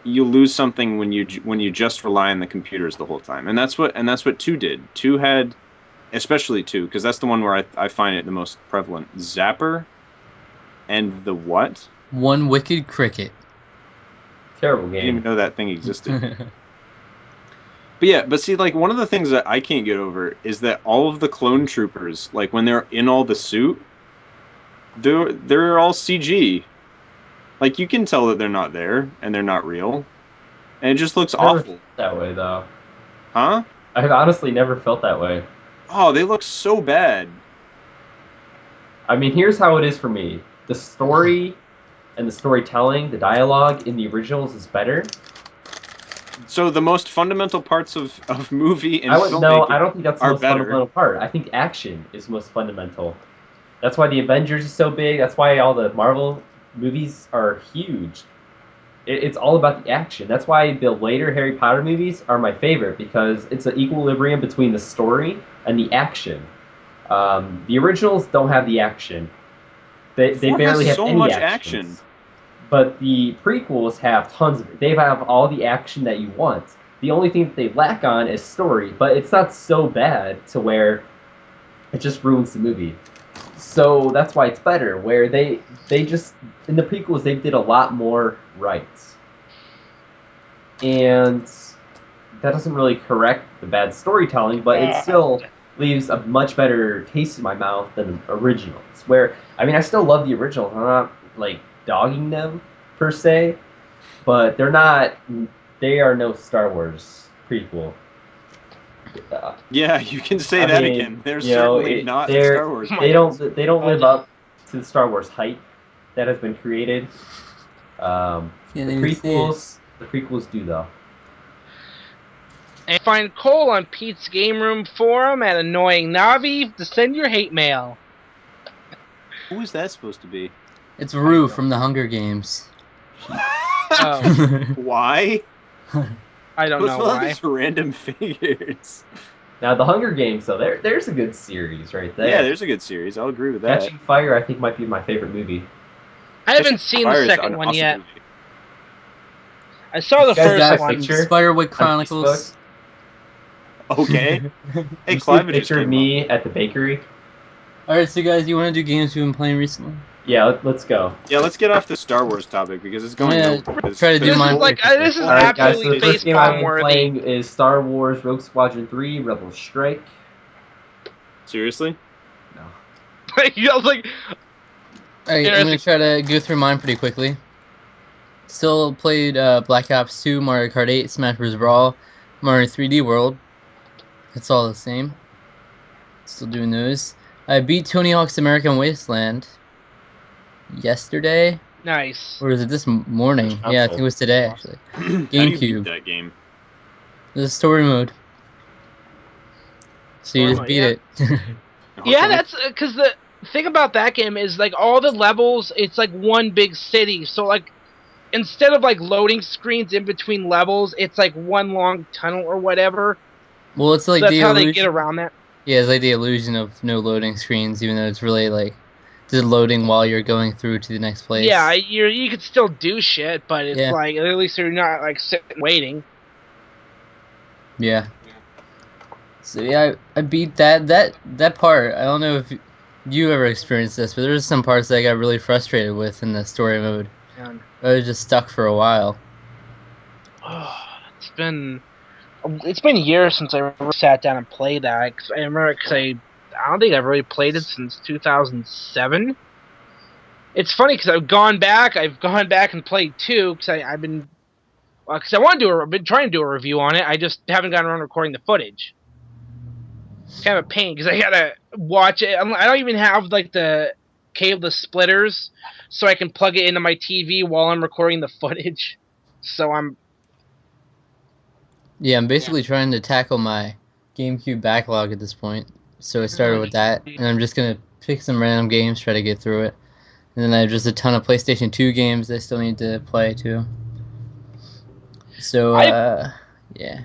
you lose something when you just rely on the computers the whole time, and that's what 2 did. 2 had, especially 2, because that's the one where I find it the most prevalent. Zapper, and the what? One Wicked Cricket. Terrible I didn't game. even know that thing existed. But yeah, but see, like, one of the things that I can't get over is that all of the clone troopers, like, when they're in all the suit, they're all CG. Like, you can tell that they're not there and they're not real, and it just looks Never awful. felt that way though. Huh? I've honestly never felt that way. Oh, they look so bad. I mean, here's how it is for me: the story and the storytelling, the dialogue in the originals is better. So the most fundamental parts of movie and I filmmaking don't think that's the are most better. fundamental part. I think action is most fundamental. That's why the Avengers is so big. That's why all the Marvel movies are huge. It's all about the action. That's why the later Harry Potter movies are my favorite, because it's an equilibrium between the story and the action. The originals don't have the action. They 4 barely has have so any much actions. action. But the prequels have tons of it. They have all the action that you want. The only thing that they lack on is story, but it's not so bad to where it just ruins the movie. So that's why it's better. Where they just in the prequels they did a lot more right, and that doesn't really correct the bad storytelling, but it still leaves a much better taste in my mouth than the originals. Where I mean, I still love the originals. I'm not like dogging them per se, but they're not. They are no Star Wars prequel. Yeah, you can say I that mean, again. They're you know, certainly not they're Star Wars. they don't live up to the Star Wars hype that has been created. Can't even see it. The prequels do though. And find Cole on Pete's Game Room forum at Annoying Navi to send your hate mail. Who is that supposed to be? It's Rue from the Hunger Games. Oh, Why? I don't What's know all why. these random figures? Now the Hunger Games though, there's a good series right there. Yeah, there's a good series. I'll agree with that. Catching Fire I think might be my favorite movie. I haven't seen the Fire is second an one awesome yet. movie. I saw the You guys got first a one. picture? Spiderwick Chronicles. Okay. Hey, You see a Clive just picture of came me at the bakery? Alright, so guys, you want to do games you've been playing recently? Yeah, let's go. Yeah, let's get off the Star Wars topic because it's going Yeah, nowhere. try to do This mine is like pretty quickly. this is All right, guys. So absolutely the first game I've facepalm been worthy. playing is Star Wars Rogue Squadron 3: Rebel Strike. Seriously? No. I was like, Alright, I'm gonna try to go through mine pretty quickly. Still played Black Ops 2, Mario Kart 8, Smash Bros. Brawl, Mario 3D World. It's all the same. Still doing those. I beat Tony Hawk's American Wasteland yesterday. nice. Or is it this morning? Yeah, I think it was today actually. How do you GameCube. beat that game? There's a story mode. So you just mode, beat yeah. it. Yeah, Okay. that's because the thing about that game is like all the levels. It's like one big city. So like instead of like loading screens in between levels, it's like one long tunnel or whatever. Well, it's like So that's the how illusion. they get around that. Yeah, it's like the illusion of no loading screens, even though it's really like just loading while you're going through to the next place. Yeah, you could still do shit, but it's Yeah. like at least you're not like sitting waiting. Yeah. So yeah, I beat that part. I don't know if you ever experienced this, but there's some parts that I got really frustrated with in the story mode. And I was just stuck for a while. it's been years since I really sat down and played that. I remember because I don't think I've really played it since 2007. It's funny because I've gone back and played 2 because I've been because I've been trying to do a review on it. I just haven't gotten around to recording the footage. It's kind of a pain because I gotta watch it. I don't even have like the splitters, so I can plug it into my TV while I'm recording the footage. So I'm I'm basically trying to tackle my GameCube backlog at this point. So I started with that, and I'm just gonna pick some random games, try to get through it. And then I have just a ton of PlayStation 2 games I still need to play too. So, yeah.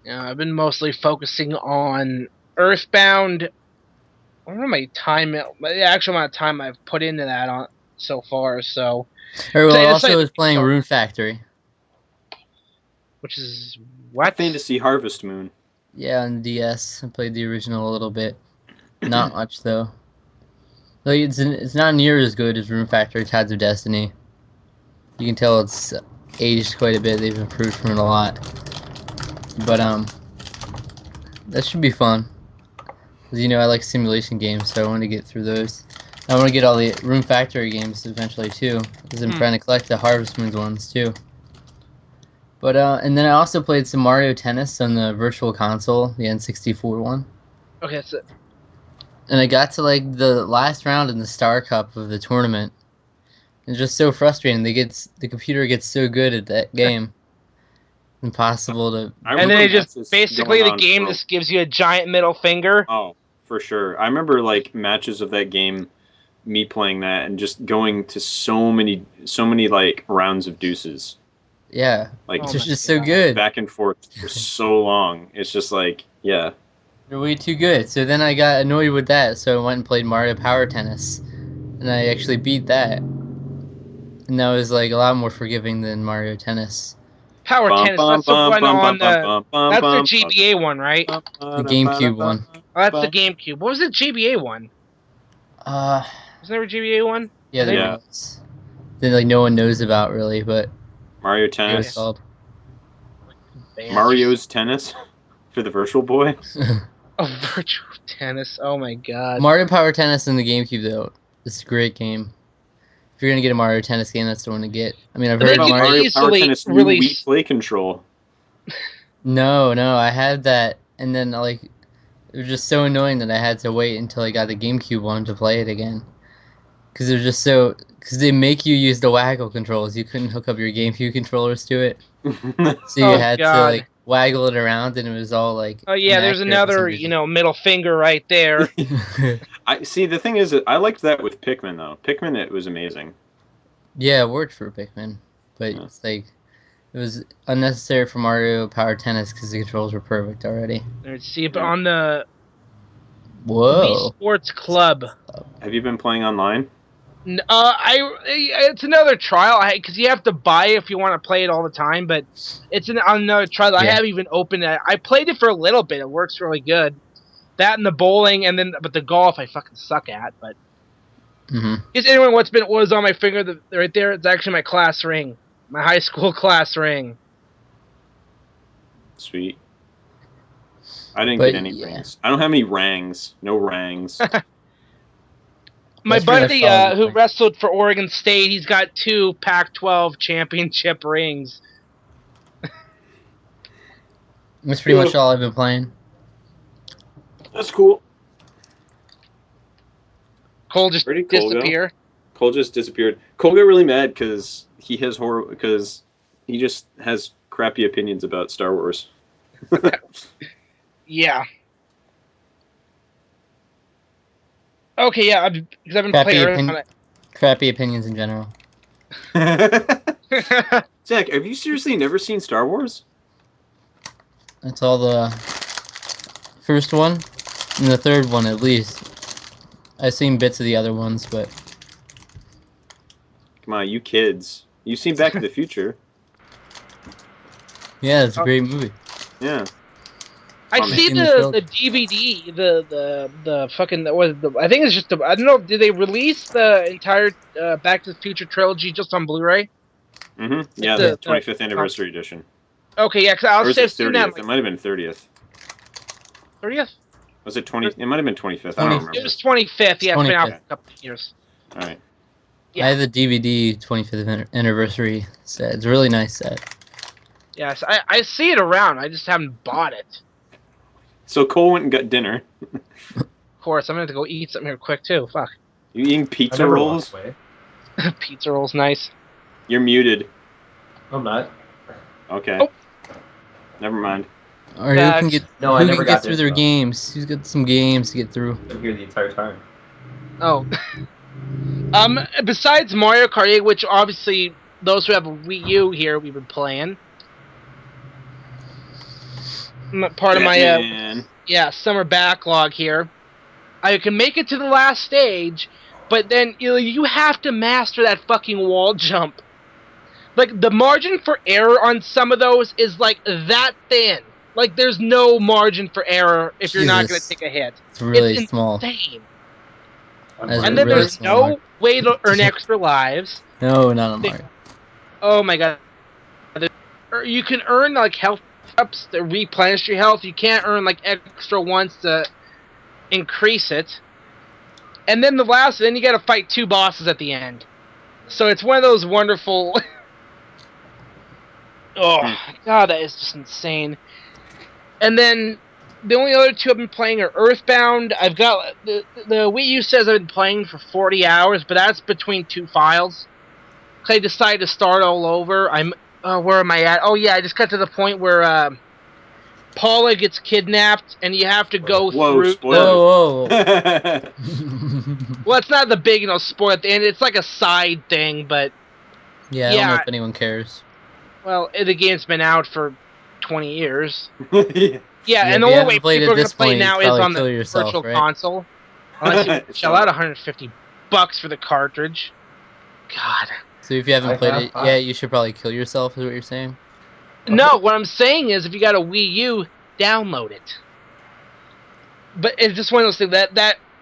I've been mostly focusing on Earthbound. I don't know the actual amount of time I've put into that on so far. So, Or well, I also decided was to playing start, Rune Factory. which is what? Fantasy Harvest Moon. Yeah, on DS. I played the original a little bit. Not much though. Like it's not near as good as Rune Factory Tides of Destiny. You can tell it's aged quite a bit. They've improved from it a lot. But that should be fun. Cause I like simulation games, so I want to get through those. I want to get all the Rune Factory games eventually too, because I'm trying to collect the Harvest Moons ones too. But and then I also played some Mario Tennis on the Virtual Console, the N64 one. Okay, that's it. And I got to like the last round in the Star Cup of the tournament. It's just so frustrating. The computer gets so good at that game. Impossible to. I And remember then it just matches basically going the on game for- just gives you a giant middle finger. Oh, for sure. I remember like matches of that game, me playing that and just going to so many like rounds of deuces. Yeah, Like it's Oh my just so God. good. back and forth for so long. It's just like, yeah. They're way too good. So then I got annoyed with that, so I went and played Mario Power Tennis, and I actually beat that. And that was like a lot more forgiving than Mario Tennis. Power Bum, Tennis. bum, That's the bum, one bum, on bum, bum, the. bum, bum, That's the bum, GBA one, right? bum, The GameCube one. Oh, that's the GameCube. What was the GBA one? Uh, Was there a GBA one? yeah, there Yeah. was. That like no one knows about really, but Mario it was Tennis. called. Mario's Tennis for the Virtual Boy. Oh, Virtual Tennis. Oh my God. Mario Power Tennis in the GameCube though, it's a great game. If you're gonna get a Mario Tennis game, that's the one to get. I mean, I've They heard could Mario. Mario Power easily Tennis new release- Wii Play Control. No, I had that, and then like it was just so annoying that I had to wait until I got the GameCube one to play it again. Because they're just so. Because they make you use the waggle controls. You couldn't hook up your GameCube controllers to it, so you Oh had to God. like waggle it around, and it was all like. Oh yeah, there's inaccurate for some another, reason. middle finger right there. I see. The thing is, I liked that with Pikmin though. Pikmin, it was amazing. Yeah, it worked for Pikmin, but Yeah. it's like it was unnecessary for Mario Power Tennis because the controls were perfect already. Let's see, but Yeah. on the Wii Whoa! Sports Club. Have you been playing online? It's another trial because you have to buy it if you want to play it all the time. But it's another trial. I Yeah. haven't even opened it. I played it for a little bit. It works really good. That and the bowling, but the golf I fucking suck at. But is anyone what was on my finger right there? It's actually my class ring, my high school class ring. Sweet. I didn't But, get any yeah. rings. I don't have any rangs. No rangs. My That's pretty much buddy all I who play. wrestled for Oregon State, he's got 2 Pac-12 championship rings. That's pretty much all I've been playing. That's cool. Cole just Where did Cole go? disappear. Cole just disappeared. Cole got really mad because he just has crappy opinions about Star Wars. Yeah. Okay, yeah, because I've been playing around on it. Crappy opinions in general. Zach, have you seriously never seen Star Wars? That's all the first one and the third one at least. I've seen bits of the other ones, but Come on, you kids. You've seen Back to the Future. yeah, it's a great movie. Yeah. I Oh, see man. the DVD, the fucking I think it's just I don't know. Did they release the entire Back to the Future trilogy just on Blu-ray? Mm-hmm. Yeah, The- the 25th anniversary edition. Okay, yeah, because Or I'll is say it I've seen that 30th? It might have been 30th. 30th. Was it 20? It might have been 25th. I don't remember. It was 25th. Yeah, it's been out 25th. for a couple of years. All right. Yeah. I have the DVD 25th anniversary set. It's a really nice set. Yes, I see it around. I just haven't bought it. So Cole went and got dinner. Of course, I'm gonna have to go eat something here quick too. Fuck. You eating I pizza never rolls? walked away. Pizza rolls, nice. You're muted. I'm not. Okay. Oh. Never mind. Or who can get No, I who never can get got through to their it, though. games? Who's got some games to get through? I'm here the entire time. Oh. Besides Mario Kart 8, which obviously those who have a Wii U here we've been playing. part of my Batman. summer backlog here. I can make it to the last stage, but then you have to master that fucking wall jump. Like, the margin for error on some of those is like that thin. Like, there's no margin for error if you're not going to Jesus. take a hit. It's really It's small. insane. That's And then really there's small, Mark. no way to earn extra lives. No, not on Mario. Oh my god. You can earn like health ups to replenish your health. You can't earn like extra ones to increase it. And then then you gotta fight 2 bosses at the end. So it's one of those wonderful... Oh, god, that is just insane. And then the only other 2 I've been playing are Earthbound. I've got... The Wii U says I've been playing for 40 hours, but that's between 2 files. I decided to start all over. Where am I at? Oh yeah, I just got to the point where Paula gets kidnapped, and you have to go Whoa, through. Whoa, spoiler. Well, it's not the big, spoil at the end. It's like a side thing, but yeah, I don't know if anyone cares. well, the game's been out for 20 years. Yeah. Yeah, and the if you only haven't way played people at are gonna this play point, now you'd is probably on kill the yourself, virtual right? console, unless you shell out So- $150 for the cartridge. God. So if you haven't I played have it five. yet, you should probably kill yourself, is what you're saying? No, what I'm saying is, if you got a Wii U, download it. But it's just one of those things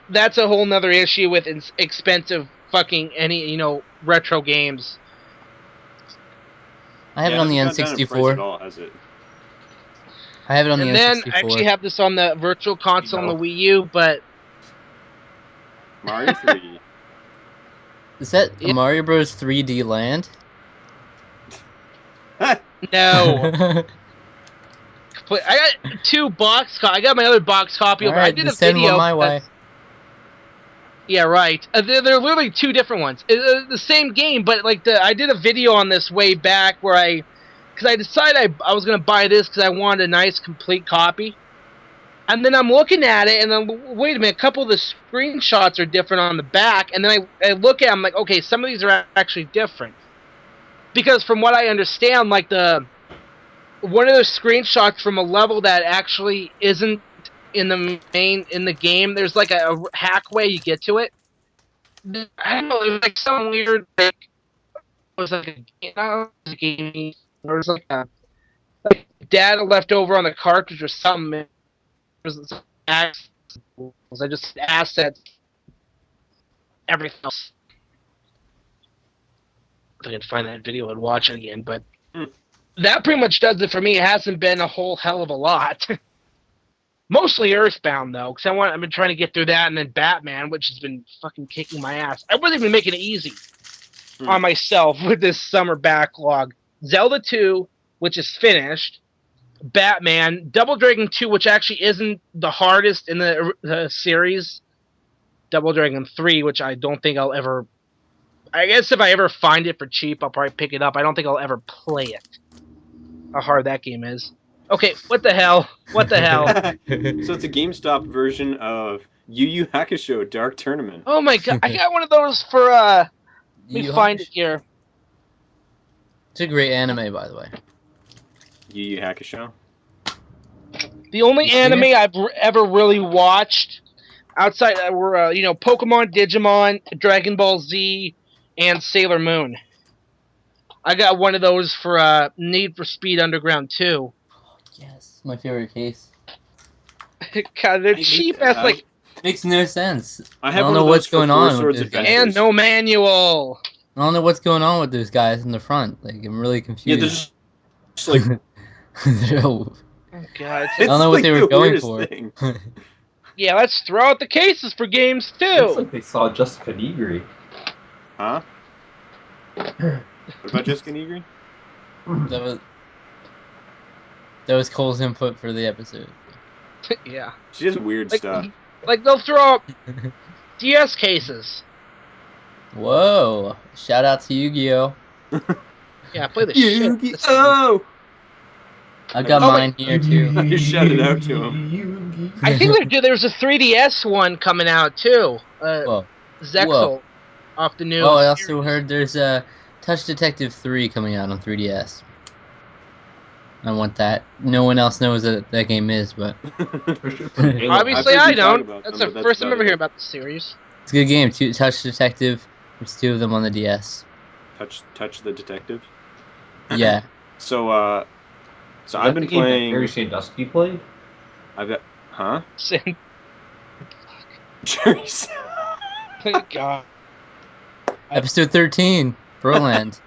that's a whole nother issue with expensive fucking retro games. I have it Yeah, on the hasn't gone down in price at N64. all, has it? I have it on the And then I N64. actually have this on the virtual console on the Wii U, but Mario 3. Is that Yeah. Mario Bros. 3D Land? no. But I got 2 I got my other box copy over. I Alright, did then a send one video. my way. Yeah, right. They're literally 2 different ones. The same game, but I did a video on this way back where because I decided I was gonna buy this because I wanted a nice complete copy. And then I'm looking at it, and then wait a minute, a couple of the screenshots are different on the back, and then I look at them like, okay, some of these are actually different. Because from what I understand, like one of the screenshots from a level that actually isn't in the game, there's like a hack way you get to it. I don't know, it was like some weird it was like a game or was like data left over on the cartridge or something. It was I just assets everything else. If I can find that video and watch it again, but that pretty much does it for me. It hasn't been a whole hell of a lot. Mostly Earthbound though, because I've been trying to get through that, and then Batman, which has been fucking kicking my ass. I wasn't even making it easy on myself with this summer backlog. Zelda 2, which is finished. Batman, Double Dragon 2, which actually isn't the hardest in the series. Double Dragon 3, which I don't think I'll ever... I guess if I ever find it for cheap, I'll probably pick it up. I don't think I'll ever play it. How hard that game is. Okay, what the hell? What the hell? So it's a GameStop version of Yu Yu Hakusho Dark Tournament. Oh my god, I got one of those for, let me find it here. It's a great anime, by the way. Yu Yu Hakusho. The only anime I've ever really watched outside were, Pokemon, Digimon, Dragon Ball Z, and Sailor Moon. I got one of those for Need for Speed Underground 2. Yes, my favorite case. God, they're cheap as like... Makes no sense. I don't know what's going on with those guys. And no manual. I don't know what's going on with those guys in the front. Like, I'm really confused. Yeah, they're just like... Oh god, I don't know what they were going for. Yeah, let's throw out the cases for games too. Looks like they saw Jessica Negri. Huh? What about Jessica Negri? That was Cole's input for the episode. Yeah. She does weird stuff. Like they'll throw out DS cases. Whoa! Shout out to Yu-Gi-Oh! Yeah, play the Yu-Gi-Oh! I got mine here too. I just shouted out to him. I think there's a 3DS one coming out too. Zexal off the new. Oh, I also heard there's a Touch Detective 3 coming out on 3DS. I want that. No one else knows that that game is, but Obviously, I've heard I you talk don't. about That's them, the but first time about ever it. hearing about the series. it's a good game. Touch Detective. There's 2 of them on the DS. Touch the Detective. Yeah. So Is I've that been the game that playing. Jerry Sandusky played? I've got huh? Thank Jerry. God. Episode 13, Broland.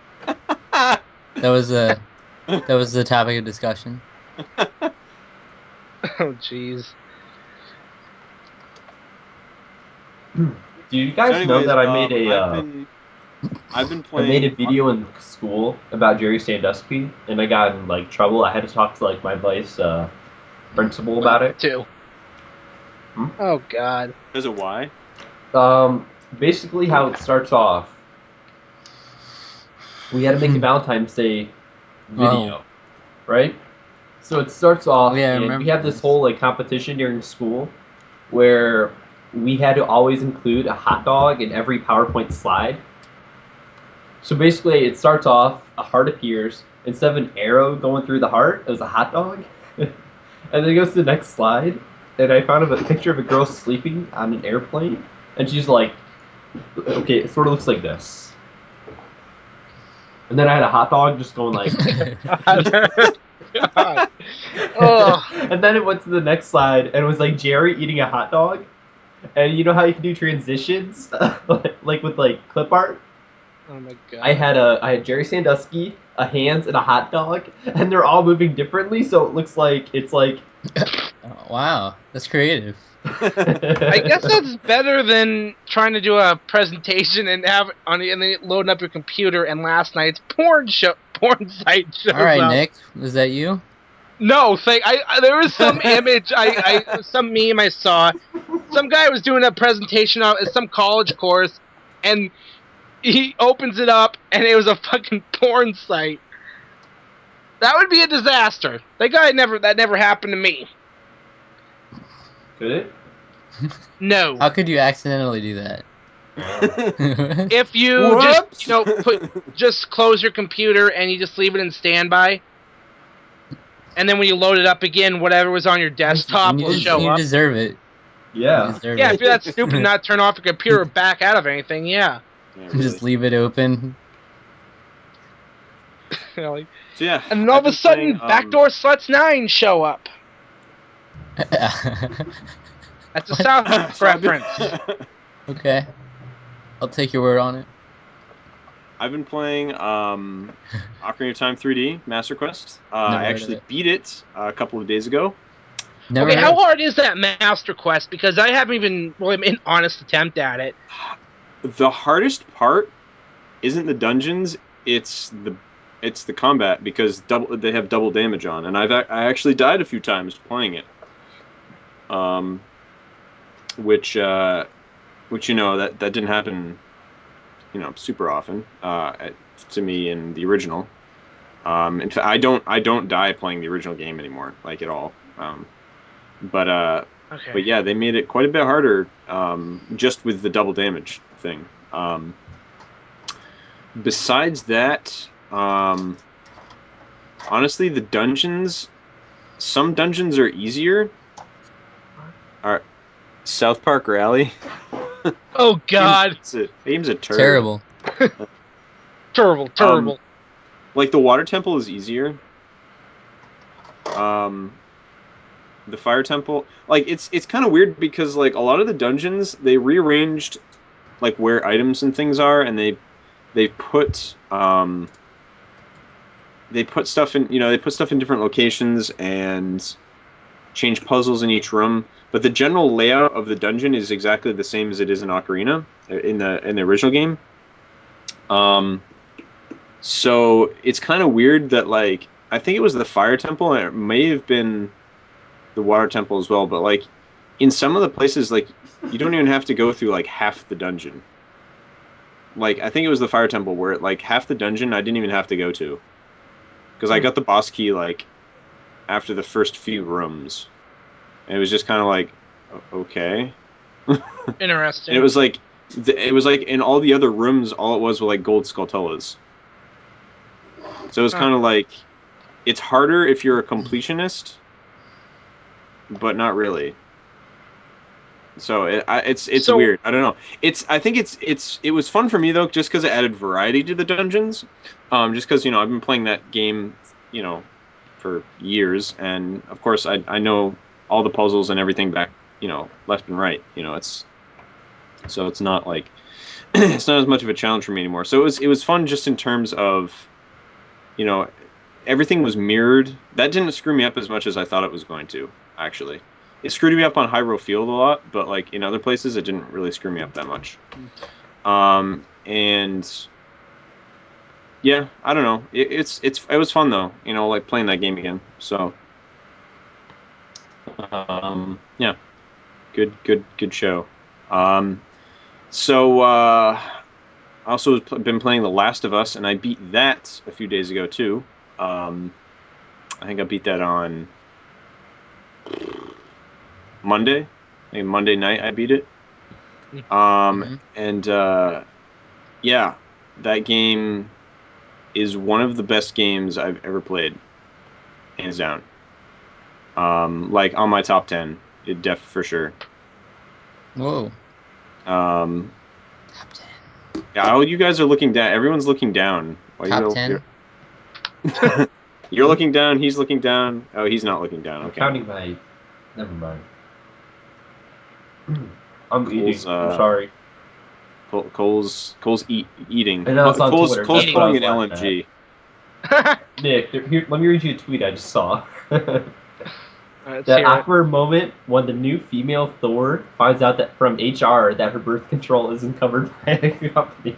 That was the topic of discussion. Oh, jeez. Do you So guys know anyways, that I made a I've been I made a playing. video in school about Jerry Sandusky, and I got in like trouble. I had to talk to like my vice principal about it. Too. Hmm? Oh, God. There's a why. Basically, how it starts off, we had to make a Valentine's Day video, right? So it starts off, Yeah, I and we remember have this this. whole like competition during school where we had to always include a hot dog in every PowerPoint slide. So basically, it starts off, a heart appears. Instead of an arrow going through the heart, it was a hot dog. And then it goes to the next slide, and I found a picture of a girl sleeping on an airplane, and she's like, okay, it sort of looks like this. And then I had a hot dog just going like. God. Oh. And then it went to the next slide, and it was like Jerry eating a hot dog. And you know how you can do transitions, like with like clip art. Oh, my God. I had Jerry Sandusky, a hands, and a hot dog, and they're all moving differently, so it looks like it's like. Oh, wow, that's creative. I guess that's better than trying to do a presentation and have and then loading up your computer and last night's porn site shows All right, up. Nick, was that you? No, there was some image some meme I saw. Some guy was doing a presentation on some college course, and he opens it up, and it was a fucking porn site. That would be a disaster. That never happened to me. Could it? No. How could you accidentally do that? If you Whoops! just close your computer and you just leave it in standby, and then when you load it up again, whatever was on your desktop will show you up. deserve it. You Yeah. deserve Yeah, it. if you're that stupid and not turn off your computer or back out of anything, yeah. Yeah, really. Just leave it open. You know, like- So yeah, and then all I've of a been sudden, playing, Backdoor Sluts 9 show up. That's a South so I've been- reference. Okay, I'll take your word on it. I've been playing Ocarina of Time 3D Master Quest. Never I heard of actually it. beat it a couple of days ago. Never Okay, heard how of it. hard is that Master Quest? Because I haven't even made an honest attempt at it. The hardest part isn't the dungeons; it's the combat because they have double damage on, and I actually died a few times playing it. Which you know that didn't happen, super often to me in the original. In fact, I don't die playing the original game anymore, like at all. But Okay. yeah, they made it quite a bit harder, just with the double damage thing. Besides that, honestly, the dungeons, some dungeons are easier. Are South Park Rally? Oh God! Game's a turd. Terrible. Terrible. Like the water temple is easier. The fire temple, like it's kind of weird because like a lot of the dungeons they rearranged like where items and things are, and they put stuff in they put stuff in different locations and change puzzles in each room. But the general layout of the dungeon is exactly the same as it is in Ocarina in the original game. So it's kind of weird that like I think it was the fire temple, and it may have been the water temple as well, but like in some of the places like you don't even have to go through like half the dungeon. Like I think it was the fire temple where like half the dungeon I didn't even have to go to because I got the boss key like after the first few rooms, and it was just kind of like okay. Interesting. And it was like in all the other rooms all it was were like gold skulltulas. So it was kind of like it's harder if you're a completionist, but not really. So it's So- weird. I don't know. I think it was fun for me though, just because it added variety to the dungeons. Just because I've been playing that game for years, and of course I know all the puzzles and everything back left and right. It's not like it's not as much of a challenge for me anymore. So it was fun just in terms of everything was mirrored. That didn't screw me up as much as I thought it was going to, actually. It screwed me up on Hyrule Field a lot, but like in other places it didn't really screw me up that much. And yeah, I don't know. It was fun though, like playing that game again. So yeah. Good show. So I also been playing The Last of Us, and I beat that a few days ago too. I think I beat that on Monday. I think Monday night I beat it. And yeah, that game is one of the best games I've ever played, hands down. Like on my top 10, for sure. Whoa. Top 10. Yeah, you guys are looking down. Everyone's looking down. Top 10. You're looking down. He's looking down. Oh, he's not looking down. I'm Okay. counting my. Never mind. I'm Cole's, eating. I'm sorry. Cole's eating. I know it's on Cole's Twitter. Cole's That's what I pulling an was laughing LMG. Nick, here, let me read you a tweet I just saw. Let's That hear it. awkward moment when the new female Thor finds out that from HR that her birth control isn't covered by a company.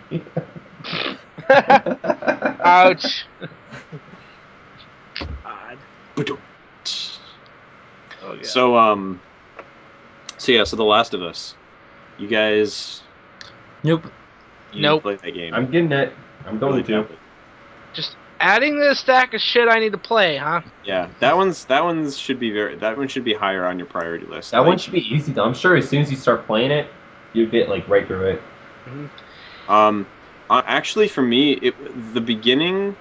Ouch. God. Oh, yeah. So so The Last of Us. You guys Nope. you Nope. play that game. I'm getting it. I'm going Really to. badly. Just adding to the stack of shit I need to play, huh? Yeah, that one should be higher on your priority list. That one should be easy though. I'm sure as soon as you start playing it, you get like right through it. Actually, for me, the beginning,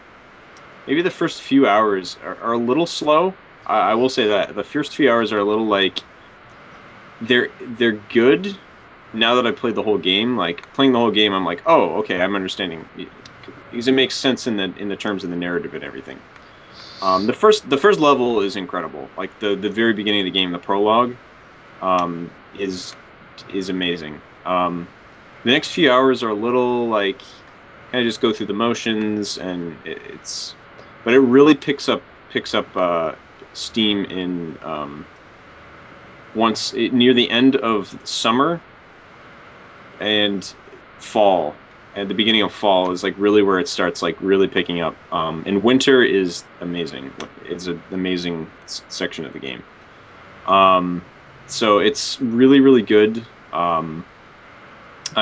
maybe the first few hours are a little slow. I will say that the first few hours are a little like they're good. Now that I played the whole game, like playing the whole game, I'm like, oh, okay, I'm understanding because it makes sense in the terms of the narrative and everything. The first level is incredible. Like the very beginning of the game, the prologue, is amazing. The next few hours are a little like kind of just go through the motions, and but it really picks up steam in near the end of summer and fall. At the beginning of fall is like really where it starts like really picking up. And winter is amazing. It's an amazing section of the game. So it's really, really good. I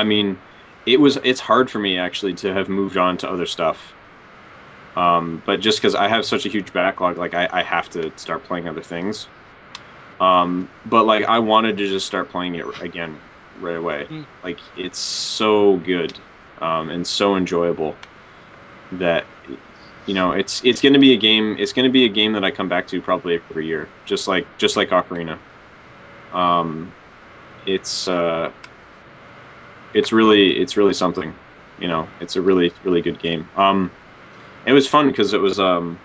mean, it's hard for me actually to have moved on to other stuff. But just because I have such a huge backlog, like I have to start playing other things. But like I wanted to just start playing it again right away. Like it's so good, and so enjoyable that it's going to be a game. It's going to be a game that I come back to probably every year, just like Ocarina. It's really something. It's a really, really good game. It was fun because it was my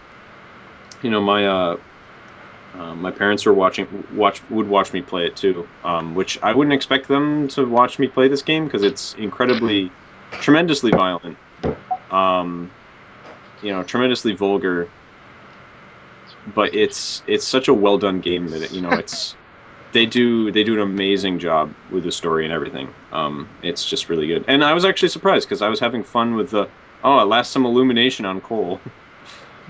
parents would watch me play it too, which I wouldn't expect them to watch me play this game because it's tremendously violent, tremendously vulgar, but it's such a well done game that they do an amazing job with the story and everything. It's just really good, and I was actually surprised because I was having fun with at last some illumination on Cole.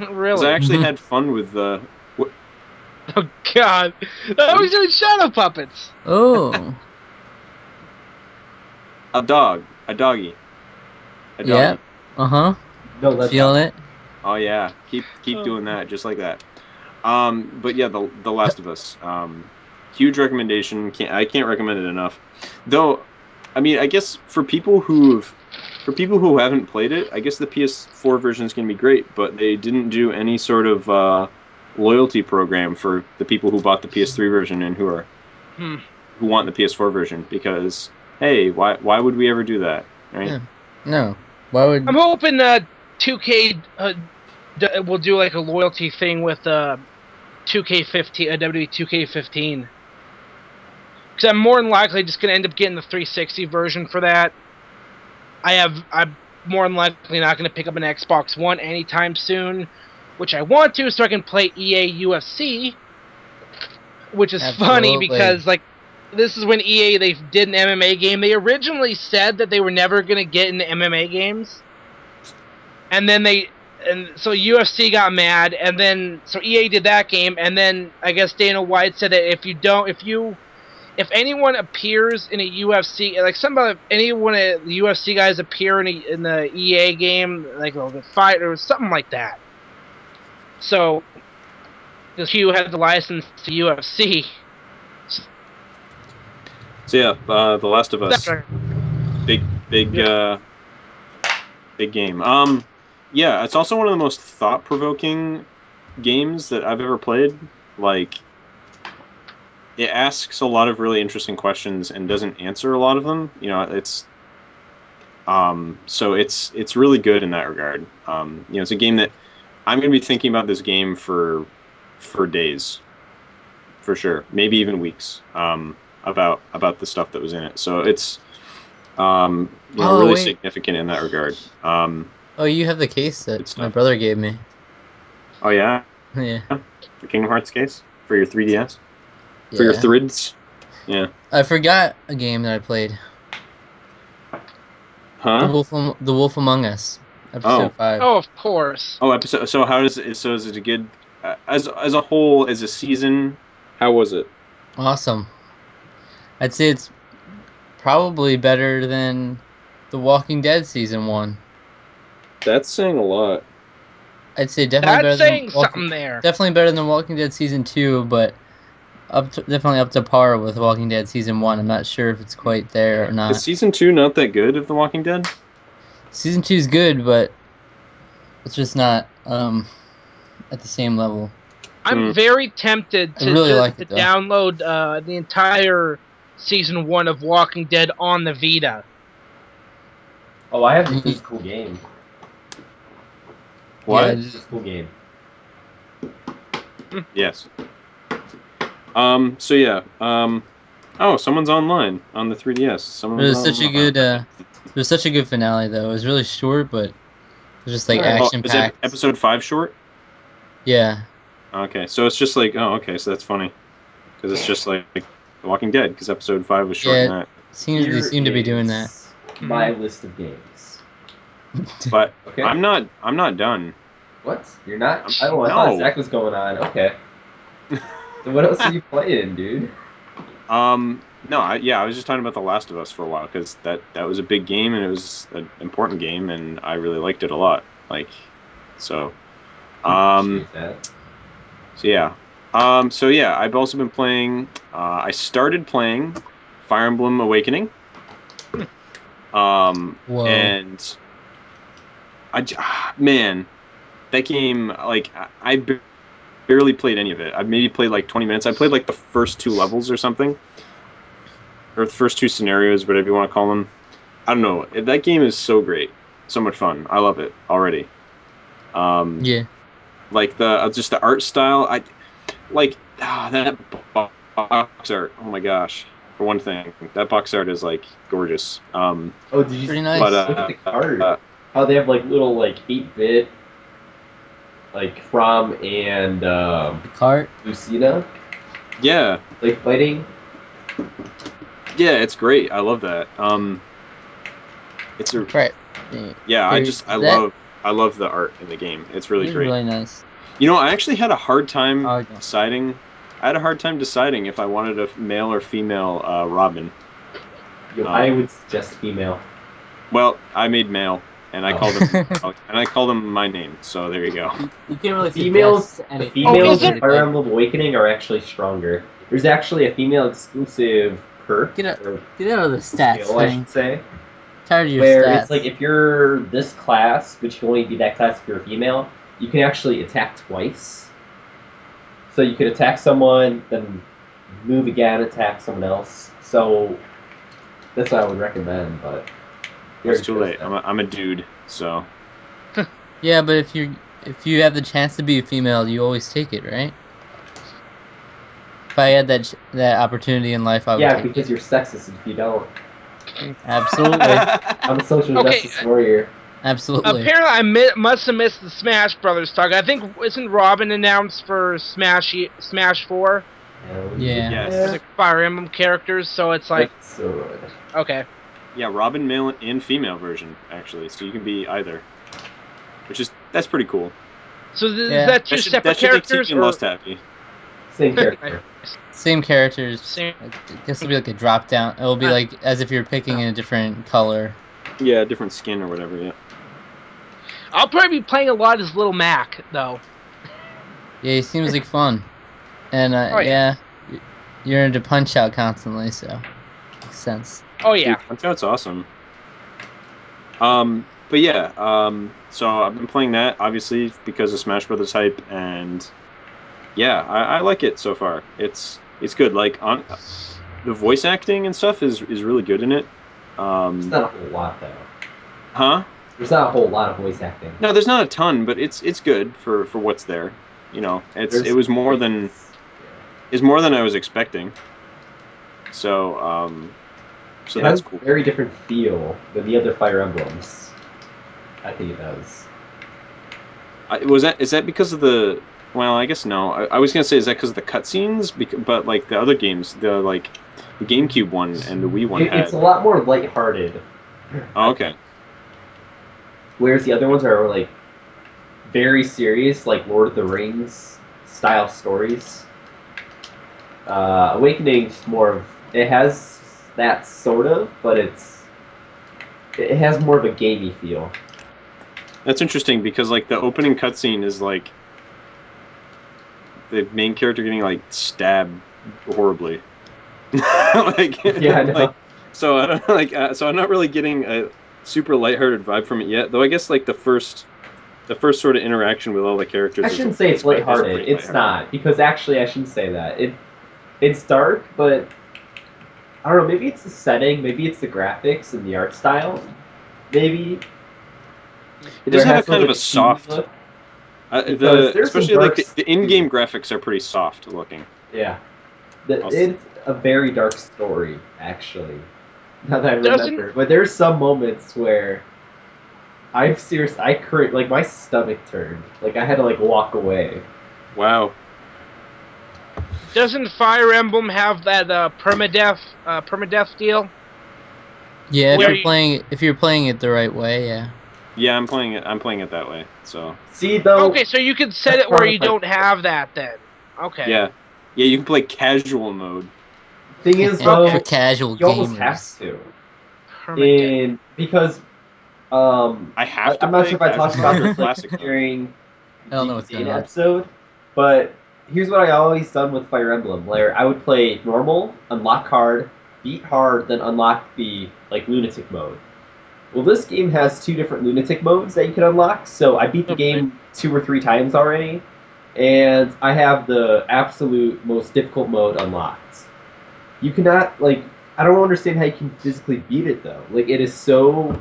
Really? I actually had fun with the. Oh God! I was doing shadow puppets. Oh. A doggy. A doggy. Yeah. Uh-huh. No, that's Feeling it? Oh yeah, keep doing that, just like that. But yeah, the Last of Us. Huge recommendation. I can't recommend it enough. Though, I mean, I guess for people who've for people who haven't played it, I guess the PS4 version is going to be great, but they didn't do any sort of loyalty program for the people who bought the PS3 version and who want the PS4 version, because hey, why would we ever do that, right? Yeah. No. Why would? I'm hoping 2K will do like a loyalty thing with 2K15, WWE 2K15. Because I'm more than likely just going to end up getting the 360 version for that. I'm more than likely not going to pick up an Xbox One anytime soon, which I want to, so I can play EA UFC, which is funny Absolutely. because like this is when EA they did an MMA game. They originally said that they were never going to get into MMA games, and then so UFC got mad, and then so EA did that game, and then I guess Dana White said that if anyone appears in a UFC, like anyone of the UFC guys appear in the EA game, like they'll get fight or something like that. So, because Q had the license to UFC. So yeah, The Last of Us, big game. Yeah, it's also one of the most thought-provoking games that I've ever played. Like, it asks a lot of really interesting questions and doesn't answer a lot of them. You know, so it's really good in that regard. You know, it's a game that I'm going to be thinking about this game for days, for sure, maybe even weeks. About the stuff that was in it. So it's really significant in that regard. Oh, you have the case Good that stuff. my brother gave me. Oh yeah, Yeah. the Kingdom Hearts case for your 3DS, Yeah. for your thrids. Yeah. I forgot a game that I played. Huh? The Wolf Among Us, episode 5. Oh, of course. Oh, episode. So how does it? So is it a good as a whole, as a season? How was it? Awesome. I'd say it's probably better than The Walking Dead season 1. That's saying a lot. I'd say definitely That's better saying something there. Definitely better than Walking Dead season 2, but definitely up to par with Walking Dead season 1. I'm not sure if it's quite there or not. Is season 2 not that good of The Walking Dead? Season 2 is good, but it's just not at the same level. I'm very tempted to really like it, though. download the entire season 1 of Walking Dead on the Vita. Oh, I have the physical game. What? Yeah, It's a physical game. Yes. So yeah. Oh, someone's online on the 3DS. It was such a good finale, though. It was really short, but it was just like action packed. Is episode 5 short? Yeah. Okay, so it's just like, oh, okay, so that's funny, because it's just like The Walking Dead, because episode 5 was short than that. They seem to be doing that. My list of games. But okay. I'm not done. What? You're not? I No. thought Zach was going on. Okay. So what else are you playing, dude? No, I was just talking about The Last of Us for a while, because that was a big game, and it was an important game, and I really liked it a lot. Like, so. Appreciate that. So yeah. I've also been playing. I started playing Fire Emblem Awakening. Whoa. And man, that game, like, I barely played any of it. I maybe played like 20 minutes. I played like the first 2 levels or something, or the first 2 scenarios, whatever you want to call them. I don't know. That game is so great, so much fun. I love it already. Yeah. Like just the art style. That box art. Oh my gosh! For one thing, that box art is like gorgeous. Oh, did you Pretty nice. look at the card? How they have like little like 8-bit, like From and cart? Lucina. Yeah. Like fighting. Yeah, it's great. I love that. It's a right. Yeah, I love the art in the game. It's really great. Really nice. You know, I actually had a hard time deciding. I had a hard time deciding if I wanted a male or female Robin. I would suggest female. Well, I made male, and I called them my name. So there you go. You can't really females. The females in Fire like... Emblem Awakening are actually stronger. There's actually a female exclusive perk. Get out of the stats skill, I should say. Tired of your where stats. it's like if you're this class, which can only be that class if you're a female, you can actually attack twice. So you could attack someone, then move again, attack someone else. So that's what I would recommend, but It's too late. I'm a dude, so. Yeah, but if you have the chance to be a female, you always take it, right? If I had that opportunity in life, I would yeah, take because it. you're sexist if you don't. Absolutely. I'm a social Okay, justice warrior. Absolutely. apparently must have missed the Smash Brothers talk. I think isn't Robin announced for Smash 4? Yeah. Yes. There's like Fire Emblem characters, so it's like That's so good. okay. Yeah, Robin male and female version actually, so you can be either, that's pretty cool. So is Yeah. that two separate That should make characters Tegan or Lust happy. Same character. Same characters. Same. I guess it'll be like a drop down. It'll be like as if you're picking in a different color. Yeah, different skin or whatever. Yeah. I'll probably be playing a lot as Little Mac though. Yeah, he seems like fun. And Oh, yeah. you're into Punch Out constantly, so makes sense. Oh yeah. Dude, Punch-Out's awesome. But yeah, so I've been playing that obviously because of Smash Brothers hype, and yeah, I like it so far. It's good. Like the voice acting and stuff is really good in it. It's not a whole lot though. Huh? There's not a whole lot of voice acting. No, there's not a ton, but it's good for what's there. You know, it was more than I was expecting. So It that's has cool. a very different feel than the other Fire Emblems. I think it does. Is that because of the? Well, I guess no. I was gonna say is that because of the cutscenes? But like the other games, the GameCube one and the Wii one It's a lot more lighthearted. Oh, okay. Whereas the other ones are like very serious, like Lord of the Rings style stories. Awakening's more of it has that sort of, but it has more of a gamey feel. That's interesting because like the opening cutscene is like the main character getting like stabbed horribly. Like Yeah, I know. like so I don't so I'm not really getting a super lighthearted vibe from it yet. Though I guess like the first sort of interaction with all the characters. I shouldn't say it's lighthearted. It's not, because actually I shouldn't say that. It's dark, but I don't know. Maybe it's the setting. Maybe it's the graphics and the art style. Maybe It does have a has kind of a cheesy soft. look. Because there's some Especially like dark the in-game graphics are pretty soft looking. Yeah, it's a very dark story actually. Now that I Doesn't- remember, but there's some moments where I couldn't, like, my stomach turned. Like, I had to like walk away. Wow. Doesn't Fire Emblem have that permadeath deal? Yeah, Where if you're playing it the right way, yeah. Yeah, I'm playing it that way. So See though. Okay, so you can set that's it where part of you my- don't have that then. Okay. yeah, you can play casual mode. Thing is though, For casual you almost gamers. have to, Permadeath. because I have to I'm not play sure if I talked casual about or this like classic mode. during I don't know what's the going on. episode, but here's what I always done with Fire Emblem, where I would play normal, unlock hard, beat hard, then unlock the like lunatic mode. Well, this game has 2 different lunatic modes that you can unlock, so I beat the game 2 or 3 times already, and I have the absolute most difficult mode unlocked. You cannot, like, I don't understand how you can physically beat it, though. Like, it is so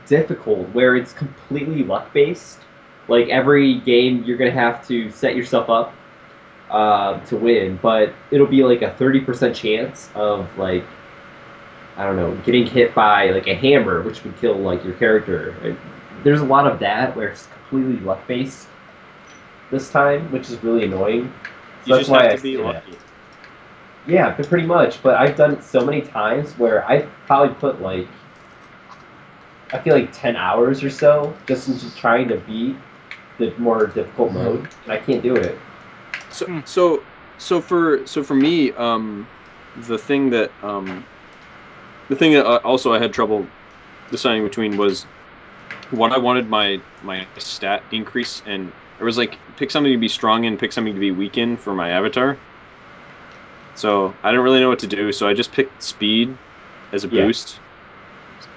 difficult, where it's completely luck-based. Like, every game, you're going to have to set yourself up to win, but it'll be like a 30% chance of, like, I don't know, getting hit by like a hammer, which would kill like your character. There's a lot of that where it's completely luck based this time, which is really annoying. So You that's just why have I to be say lucky. that. Yeah, but pretty much. But I've done it so many times where I've probably put like I feel like 10 hours or so just into trying to beat the more difficult mode, and I can't do it. So for me, the thing that also I had trouble deciding between was what I wanted my stat increase, and it was like pick something to be strong in, pick something to be weak in for my avatar. So I didn't really know what to do, so I just picked speed as a boost.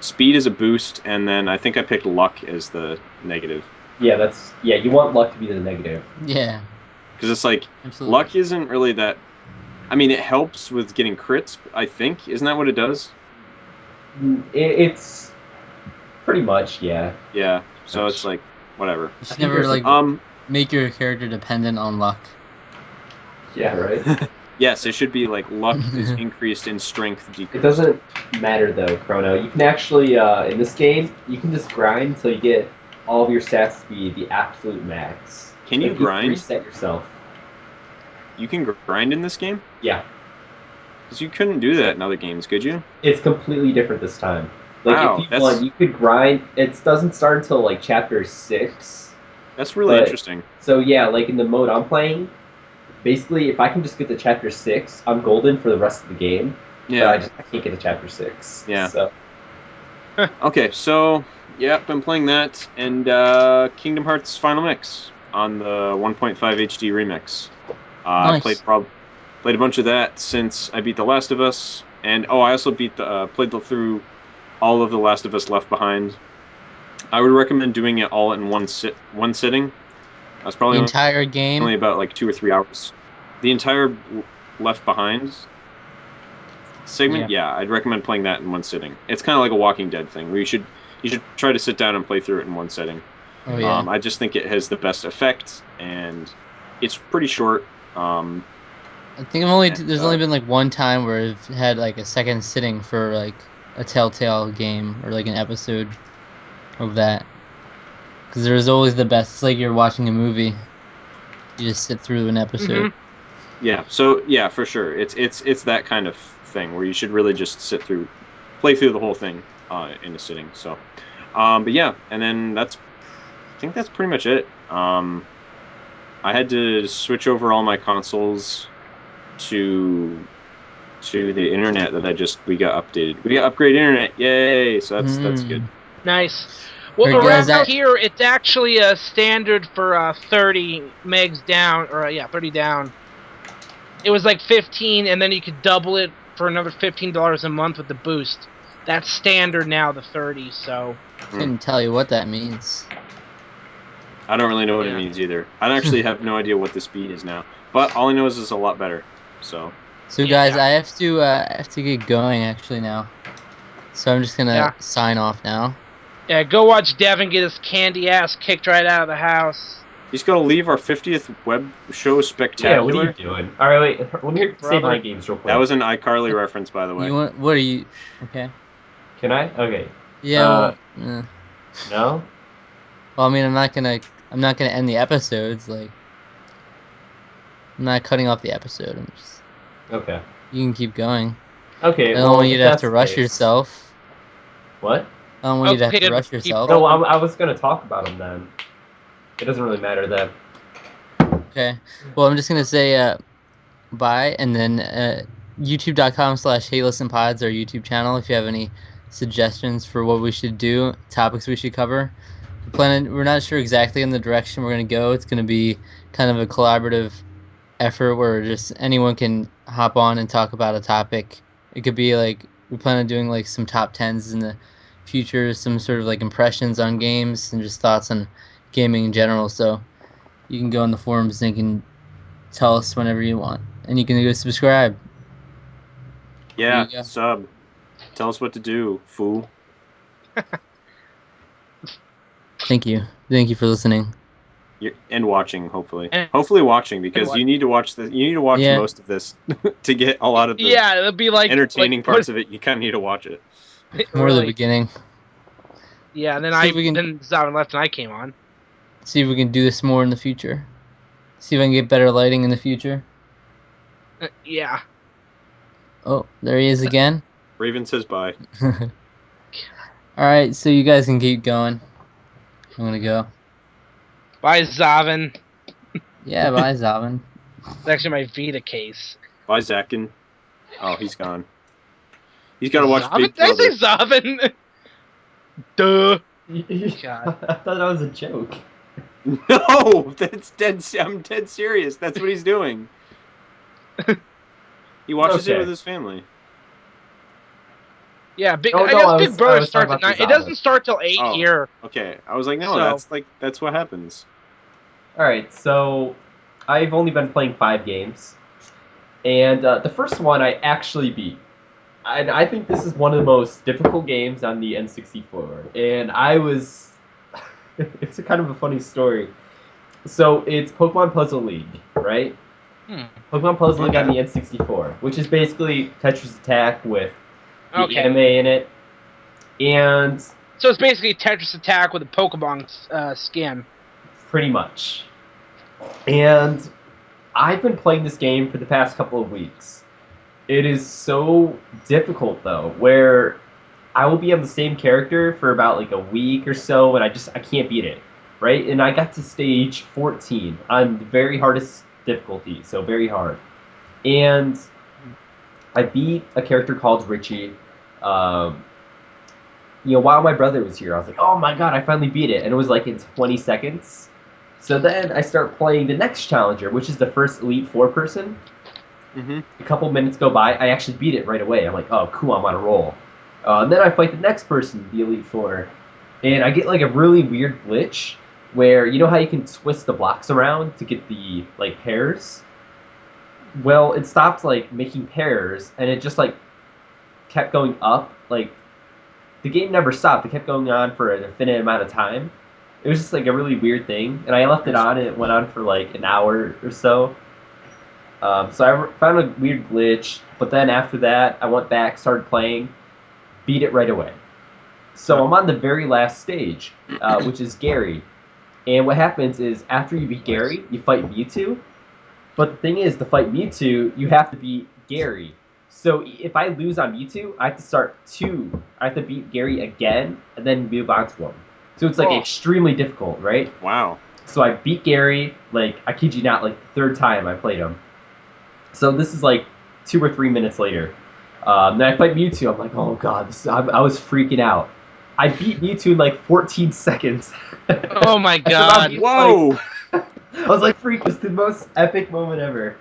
speed is a boost, and then I think I picked luck as the negative. Yeah, you want luck to be the negative. Yeah, Because it's like, absolutely. luck isn't really that... I mean, it helps with getting crits, I think. Isn't that what it does? It's pretty much, yeah. Yeah, so it's like, whatever. You should think never there's like make your character dependent on luck. Yeah, right. Yes, it should be like luck is increased in strength decreased. It doesn't matter though, Chrono. You can actually, in this game, you can just grind until you get all of your stats to be the absolute max. Can you Like, grind? can reset yourself. You can grind in this game? Yeah. Because you couldn't do that in other games, could you? It's completely different this time. Like, Wow, if you want, you could grind. It doesn't start until, like, chapter 6. That's really interesting. So, yeah, like, in the mode I'm playing, basically, if I can just get to chapter 6, I'm golden for the rest of the game. Yeah. But I can't get to chapter 6. Yeah. So. Okay, so, yeah, been playing that, and Kingdom Hearts Final Mix on the 1.5 HD remix. Nice. Played a bunch of that since I beat The Last of Us, and I also played through all of The Last of Us Left Behind. I would recommend doing it all in one sitting. That's probably The entire game. only about like 2 or 3 hours. The entire Left Behind segment, yeah, I'd recommend playing that in one sitting. It's kind of like a Walking Dead thing, where you should try to sit down and play through it in one sitting. Oh yeah. I just think it has the best effect, and it's pretty short. I think there's only been like one time where I've had like a second sitting for like a Telltale game or like an episode of that. Because there's always the best. It's like you're watching a movie. You just sit through an episode. Mm-hmm. Yeah. So yeah, for sure, it's that kind of thing where you should really just play through the whole thing in a sitting. So, but yeah, and then I think that's pretty much it. I had to switch over all my consoles to the internet that we got updated. We got upgraded internet, yay! So that's good. Nice. Well, Right, around here, it's actually a standard for 30 megs down, or 30 down. It was like 15, and then you could double it for another $15 a month with the boost. That's standard now, the 30. So. Couldn't tell you what that means. I don't really know what it means either. I actually have no idea what the speed is now, but all I know is it's a lot better. So guys, I have to get going actually now. So I'm just gonna sign off now. Yeah, go watch Devin get his candy ass kicked right out of the house. He's got to leave our 50th web show spectacular. Yeah, what are you doing? All right, wait. Let me save my games real quick. That was an iCarly reference, by the way. What are you? Okay. Can I? Okay. Yeah. No. Well, I mean, I'm not gonna end the episodes. Like, I'm not cutting off the episode. I'm just. Okay. You can keep going. Okay. I don't want you to have to rush yourself. What? I don't want you to have to rush yourself. No, I was gonna talk about them then. It doesn't really matter then. Okay. Well, I'm just gonna say bye, and then youtube.com/HeyListenPods, our YouTube channel. If you have any suggestions for what we should do, topics we should cover, we're not sure exactly in the direction we're gonna go. It's gonna be kind of a collaborative effort where just anyone can hop on and talk about a topic. It could be like we plan on doing like some top 10s in the future, some sort of like impressions on games and just thoughts on gaming in general. So you can go on the forums and you can tell us whenever you want, and you can go subscribe. Yeah, sub. Tell us what to do, fool. Thank you for listening. And watching, hopefully watching, because you need to watch most of this to get a lot of the it'll be like entertaining parts of it. You kind of need to watch it. More of the beginning. Yeah, and then then Zavin left and I came on. See if we can do this more in the future. See if I can get better lighting in the future. Yeah. Oh, there he is again. Raven says bye. Alright, so you guys can keep going. I'm gonna go. Bye, Zavin. Yeah, bye, Zavin. It's actually my Vita case. Bye, Zakin. Oh, he's gone. He's got to watch Zavin? Big Brother. Did I say Zavin? Duh. God. I thought that was a joke. No, that's dead. I'm dead serious. That's what he's doing. He watches it with his family. Yeah, Oh, I no, guess I Big was Brother talking starts at about the 9. It Zelda. doesn't start till 8 Oh. here. Okay, I was like, no, So- that's what happens. All right, so I've only been playing 5 games, and the first one I actually beat. And I think this is one of the most difficult games on the N64. And I was. It's a kind of a funny story. So it's Pokemon Puzzle League, right? Hmm. Pokemon Puzzle League on Okay. the N64, which is basically Tetris Attack with the Okay. anime in it. And So it's basically Tetris Attack with a Pokemon skin. pretty much. And I've been playing this game for the past couple of weeks. It is so difficult though, where I will be on the same character for about like a week or so, and I can't beat it, right? And I got to stage 14 on the very hardest difficulty, so very hard. And I beat a character called Richie. Um, while my brother was here, I was like, "Oh my god, I finally beat it!" And it was like in 20 seconds. So then I start playing the next challenger, which is the first Elite Four person. Mm-hmm. A couple minutes go by, I actually beat it right away. I'm like, "Oh, cool, I'm on a roll." And then I fight the next person, the Elite Four, and I get like a really weird glitch where you know how you can twist the blocks around to get the like pairs. Well, it stopped like making pairs, and it just like kept going up. Like the game never stopped; it kept going on for an infinite amount of time. It was just like a really weird thing, and I left it on, and it went on for like an hour or so. So I found a weird glitch, but then after that, I went back, started playing, beat it right away. So I'm on the very last stage, which is Gary. And what happens is after you beat Gary, you fight Mewtwo. But the thing is, to fight Mewtwo, you have to beat Gary. So if I lose on Mewtwo, I have to start 2. I have to beat Gary again, and then move on to him. So it's like extremely difficult, right? Wow. So I beat Gary, like, I kid you not, like the third time I played him. So this is like 2 or 3 minutes later. Then I fight Mewtwo. I'm like, oh god, I was freaking out. I beat Mewtwo in like 14 seconds. Oh my I somehow god. beat, Whoa! I was like, freak, this is the most epic moment ever.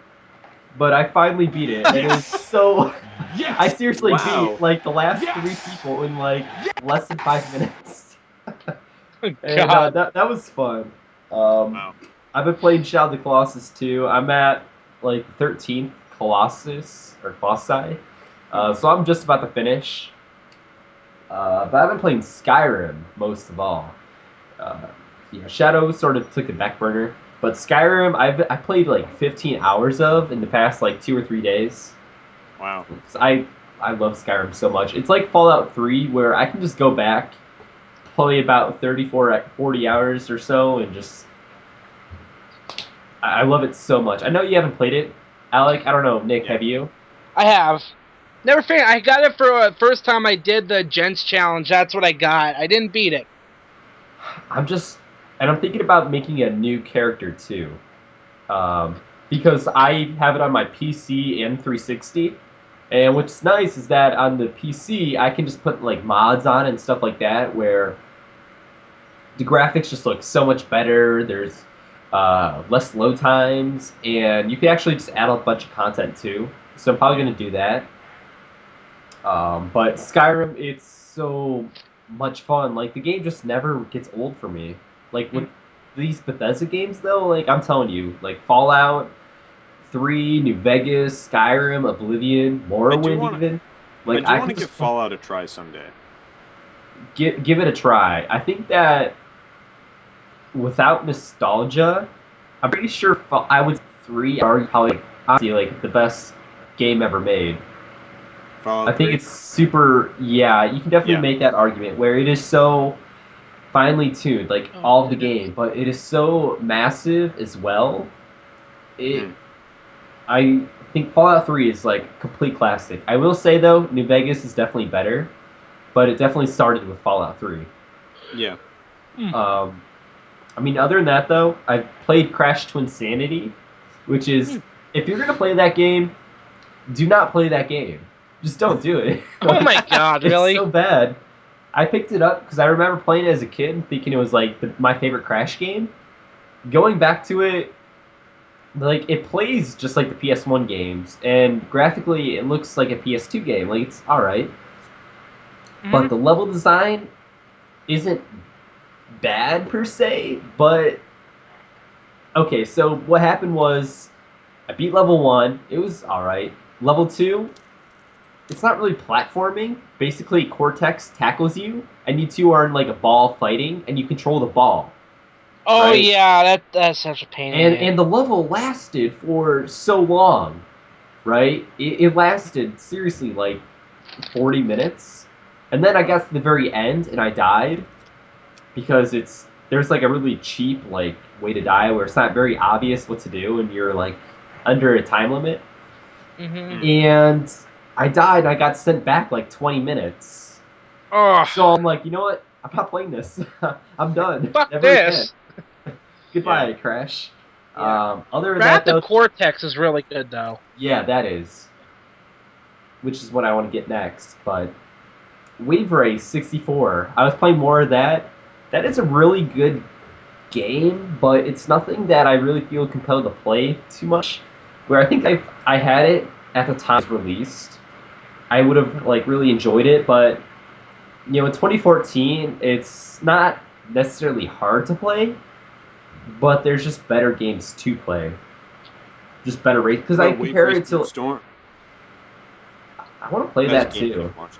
But I finally beat it, and it was so. Yes! I seriously Wow. beat like the last Yes! 3 people in like less than 5 minutes. And God. that was fun. Wow. I've been playing Shadow of the Colossus too. I'm at like 13th Colossus or Colossi, so I'm just about to finish. But I've been playing Skyrim most of all. Uh, Shadow sort of took the back burner, but Skyrim I played like 15 hours of in the past like 2 or 3 days. Wow. I love Skyrim so much. It's like Fallout 3 where I can just go back, play about 34, 40 hours or so, and just I love it so much. I know you haven't played it, Alec. I don't know, Nick. Yeah. Have you? I have. Never forget, I got it for first time I did the Gents Challenge. That's what I got. I didn't beat it. I'm thinking about making a new character too, because I have it on my PC and 360. And what's nice is that on the PC I can just put like mods on and stuff like that, where the graphics just look so much better. There's less load times, and you can actually just add a bunch of content too. So I'm probably gonna do that. But Skyrim, it's so much fun. Like the game just never gets old for me. Like with these Bethesda games, though, like I'm telling you, like Fallout 3, New Vegas, Skyrim, Oblivion, Morrowind, even. I Like do I want can to give just Fallout a try someday. give it a try. I think that without nostalgia, I'm pretty sure I would 3 are probably honestly like the best game ever made. Fallout I think 3? it's super. Yeah, you can definitely Yeah. make that argument where it is so finely tuned, like all of the game, but it is so massive as well. It, I think Fallout 3 is like a complete classic. I will say though, New Vegas is definitely better, but it definitely started with Fallout 3. Yeah. Um, I mean, other than that though, I've played Crash Twinsanity, which is if you're gonna play that game, do not play that game. Just don't do it. Oh my god, really? It's so bad. I picked it up because I remember playing it as a kid and thinking it was like my favorite Crash game. Going back to it, like it plays just like the PS1 games, and graphically it looks like a PS2 game. Like it's all right, but the level design isn't bad per se. But okay, so what happened was I beat level 1. It was all right. Level 2, it's not really platforming. Basically, Cortex tackles you, and you two are in like a ball fighting, and you control the ball. Oh right? yeah, that's such a pain. And the level lasted for so long, right? It lasted seriously like 40 minutes, and then I got to the very end and I died because there's like a really cheap like way to die where it's not very obvious what to do and you're like under a time limit. Mm-hmm. And I died. I got sent back like 20 minutes. Oh, So I'm like, you know what? I'm not playing this. I'm done. fuck Never this. again. Goodbye, Crash. Yeah. Other than Wrath that, of though, Cortex is really good though. yeah, that is. Which is what I want to get next. But Wave Race 64. I was playing more of that. That is a really good game, but it's nothing that I really feel compelled to play too much. Where I think I had it at the time it was released. I would have like really enjoyed it, but in 2014, it's not necessarily hard to play, but there's just better games to play, just better race. Because I Wave compare Race it Blue to, Storm. I want to play That's that a game too. I watched.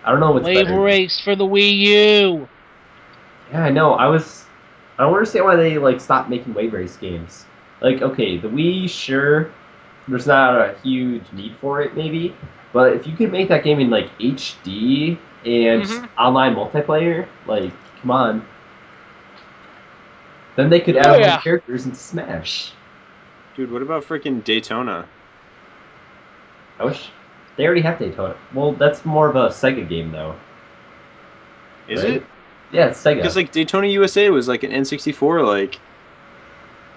I don't know what's Wave better. Race for the Wii U. Yeah, I know. I don't understand why they like stopped making Wave Race games. Like, okay, the Wii, sure, there's not a huge need for it, maybe, but if you could make that game in like HD and just online multiplayer, like, come on. Then they could Oh add more yeah. characters into Smash. Dude, what about freaking Daytona? I wish they already have Daytona. Well, that's more of a Sega game, though. Is right? it? Yeah, it's Sega. Because like Daytona USA was like an N64, like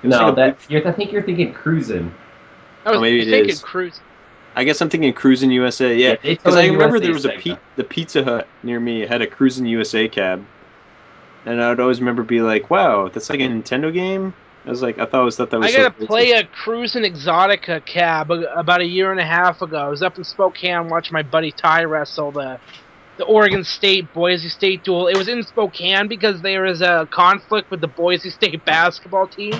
it was No, like a big. I think you're thinking Cruisin'. Oh, maybe I it think it is. cruised. I guess I'm thinking Cruisin' USA. Yeah, Yeah, because Daytona I remember USA there is was Sega. the Pizza Hut near me had a Cruisin' USA cab, and I would always remember be like, "Wow, that's like a Nintendo game." I thought that I was so got to crazy. play a Cruisin' Exotica cab about a year and a half ago. I was up in Spokane watching my buddy Ty wrestle the Oregon State Boise State duel. It was in Spokane because there was a conflict with the Boise State basketball team,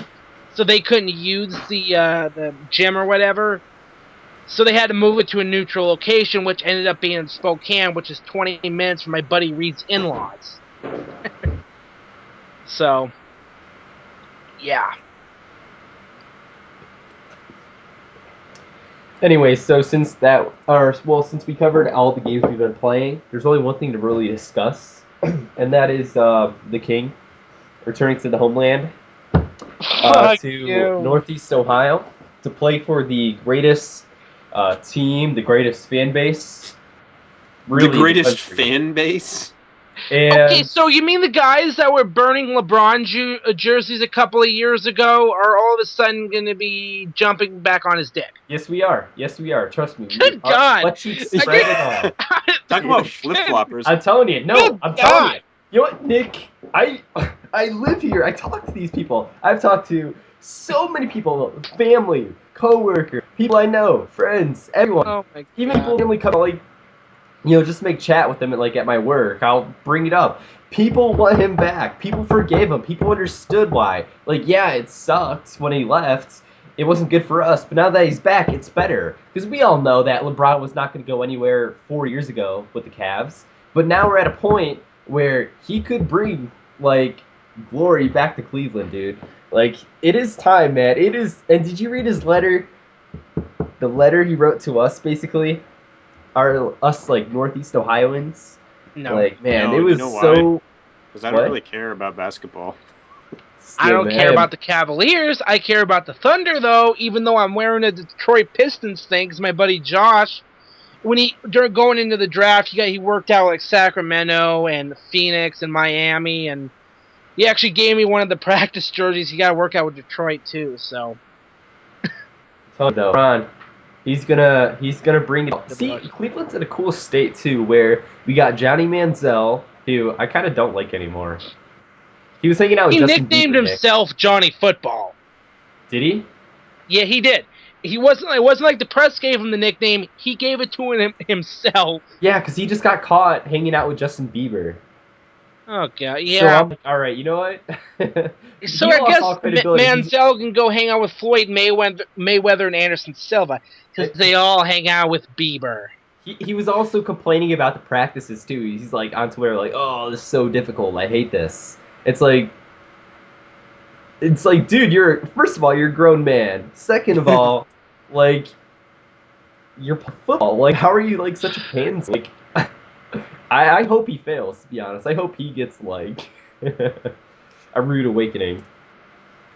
so they couldn't use the gym or whatever. So they had to move it to a neutral location, which ended up being in Spokane, which is 20 minutes from my buddy Reed's in-laws. So, yeah. Anyway, so since we covered all the games we've been playing, there's only one thing to really discuss, and that is the King returning to the homeland, Fuck to you. Northeast Ohio, to play for the greatest team, the greatest fan base, really The in the greatest country. fan base. Okay, And so you mean the guys that were burning LeBron jerseys a couple of years ago are all of a sudden going to be jumping back on his dick? yes, we are. Yes, we are. Trust me. Good Our God! butt cheeks spread and all. Talk about flip floppers. I'm telling you. No, Good I'm telling you. God! You know what, Nick? I live here. I talk to these people. I've talked to so many people, family, coworkers, people I know, friends, everyone. Oh my Even people God. family come like just make chat with him at my work. I'll bring it up. People want him back. People forgave him. People understood why. Like, yeah, it sucked when he left. It wasn't good for us, but now that he's back, it's better. Because we all know that LeBron was not going to go anywhere 4 years ago with the Cavs. But now we're at a point where he could bring, like, glory back to Cleveland, dude. Like, it is time, man. It is. And did you read his letter? The letter he wrote to us, basically? Us like Northeast Ohioans. No. Like, man, No, it you was know why? so. Because I don't What? really care about basketball. I Still, don't care man. about the Cavaliers. I care about the Thunder, though, even though I'm wearing a Detroit Pistons thing, because my buddy Josh, during going into the draft, he worked out like Sacramento and Phoenix and Miami, and he actually gave me one of the practice jerseys. He got to work out with Detroit, too, so. Tell you though, Ron, he's gonna bring it. Good See, luck. Cleveland's in a cool state too, where we got Johnny Manziel, who I kind of don't like anymore. He was hanging out with He Justin nicknamed Bieber, Nick. himself Johnny Football. Did he? Yeah, he did. He wasn't. It wasn't like the press gave him the nickname. He gave it to him himself. Yeah, because he just got caught hanging out with Justin Bieber. Oh god, So yeah. I'm like, all right, you know what? So He I lost guess all credibility. Manziel can go hang out with Floyd Mayweather and Anderson Silva because they all hang out with Bieber. He was also complaining about the practices too. He's like on Twitter, like, "Oh, this is so difficult. I hate this." It's like, dude, first of all, you're a grown man. Second of all, like, you're football. Like, how are you like such a pansy? Like, I hope he fails. To be honest, I hope he gets like a rude awakening.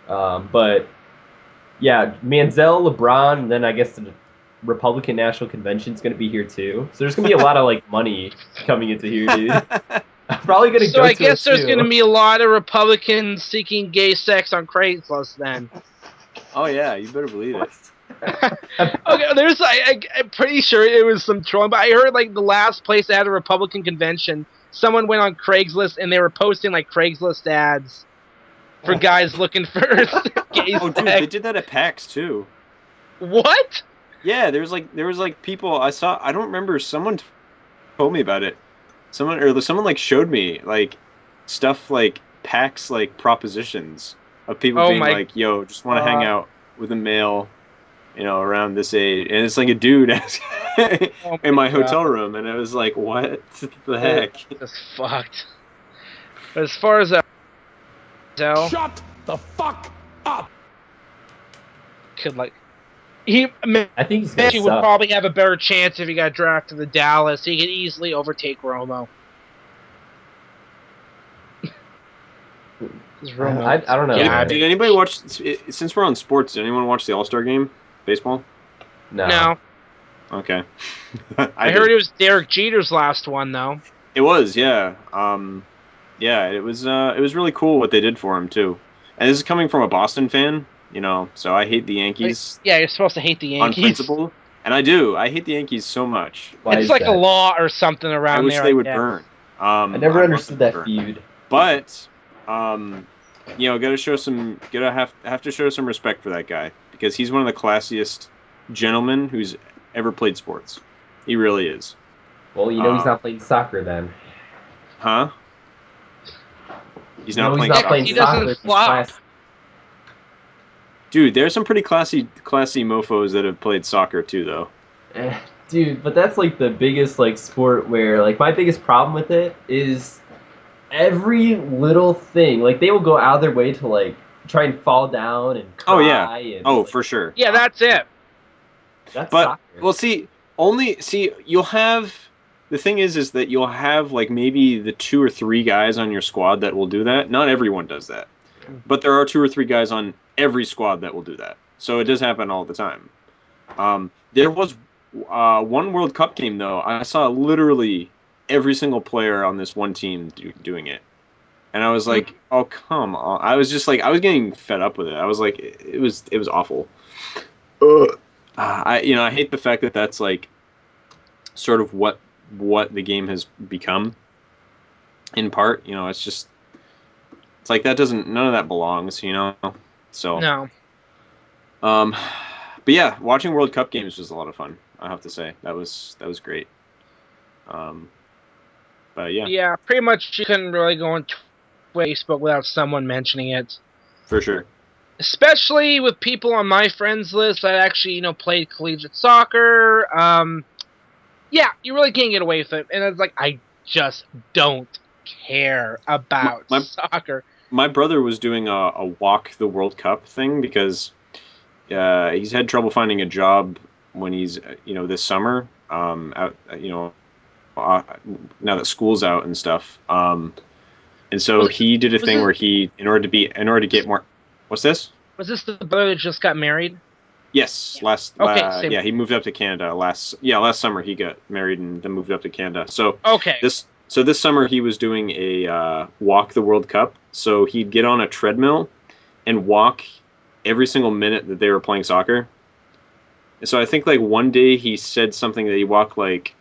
But yeah, Manziel, LeBron, and then I guess the Republican National Convention is going to be here too. So there's going to be a lot of like money coming into here, dude. I'm probably going to So go I to it guess there's too. going to be a lot of Republicans seeking gay sex on Craigslist then. Oh yeah, you better believe it. Okay, I'm pretty sure it was some trolling, but I heard like the last place they had a Republican convention, someone went on Craigslist and they were posting like Craigslist ads for guys looking for gay Oh, dude, sex. they did that at PAX too. What? Yeah, there was like people I saw. I don't remember. Someone told me about it. Someone like showed me like stuff like PAX like propositions of people Oh being my- like, "Yo, just want to hang out with a male, around this age," and it's like a dude Oh in my God. hotel room, and it was like, what the heck? That's fucked. But as far as Manziel Shut the fuck up! could like I think he's going to he would suck. probably have a better chance if he got drafted to Dallas. He could easily overtake Romo. 'Cause Romo, I don't know. Yeah, man. Did anybody watch? Since we're on sports, did anyone watch the All-Star game, baseball? no. Okay, I heard it was Derek Jeter's last one though. It was, yeah. Yeah, it was really cool what they did for him too. And this is coming from a Boston fan, so I hate the Yankees Yeah, you're supposed to hate the on Yankees. principle, and I do. I hate the Yankees so much. Why It's is like that? a law or something around I wish there. they would guess. burn. I never want understood them to that burn. feud. But have to show some respect for that guy because he's one of the classiest gentlemen who's ever played sports. He really is. Well, he's not playing soccer then. Huh? He's not He's playing not soccer. playing He doesn't soccer. He's flop. classy. Dude, there's some pretty classy mofos that have played soccer too, though. Dude, but that's like the biggest like sport where like my biggest problem with it is every little thing. Like they will go out of their way to like try and fall down and cry. Oh yeah. And, Oh, like, for sure. Yeah, that's it. That's But soccer. well, you'll have the thing is that you'll have like maybe the 2 or 3 guys on your squad that will do that. Not everyone does that, but there are 2 or 3 guys on every squad that will do that. So it does happen all the time. There was one World Cup game though. I saw literally every single player on this one team doing it, and I was like, "Oh come on!" I was just like, I was getting fed up with it. I was like, it was awful. I hate the fact that that's like sort of what the game has become. In part, it's like none of that belongs, So No. But yeah, watching World Cup games was a lot of fun. I have to say that was great. But yeah, Yeah, pretty much you couldn't really go on Facebook without someone mentioning it. for sure. Especially with people on my friends list that actually, played collegiate soccer. Yeah, you really can't get away with it. And it's like, I just don't care about soccer. My brother was doing a walk the World Cup thing because he's had trouble finding a job when he's this summer out now that school's out and stuff. And so he did a thing where he in order to get more. What's this? Was this the brother that just got married? Yes, Okay, he moved up to Canada last summer he got married and then moved up to Canada. So okay. this summer he was doing a walk the World Cup. So he'd get on a treadmill and walk every single minute that they were playing soccer. And so I think like one day he said something that he walked like,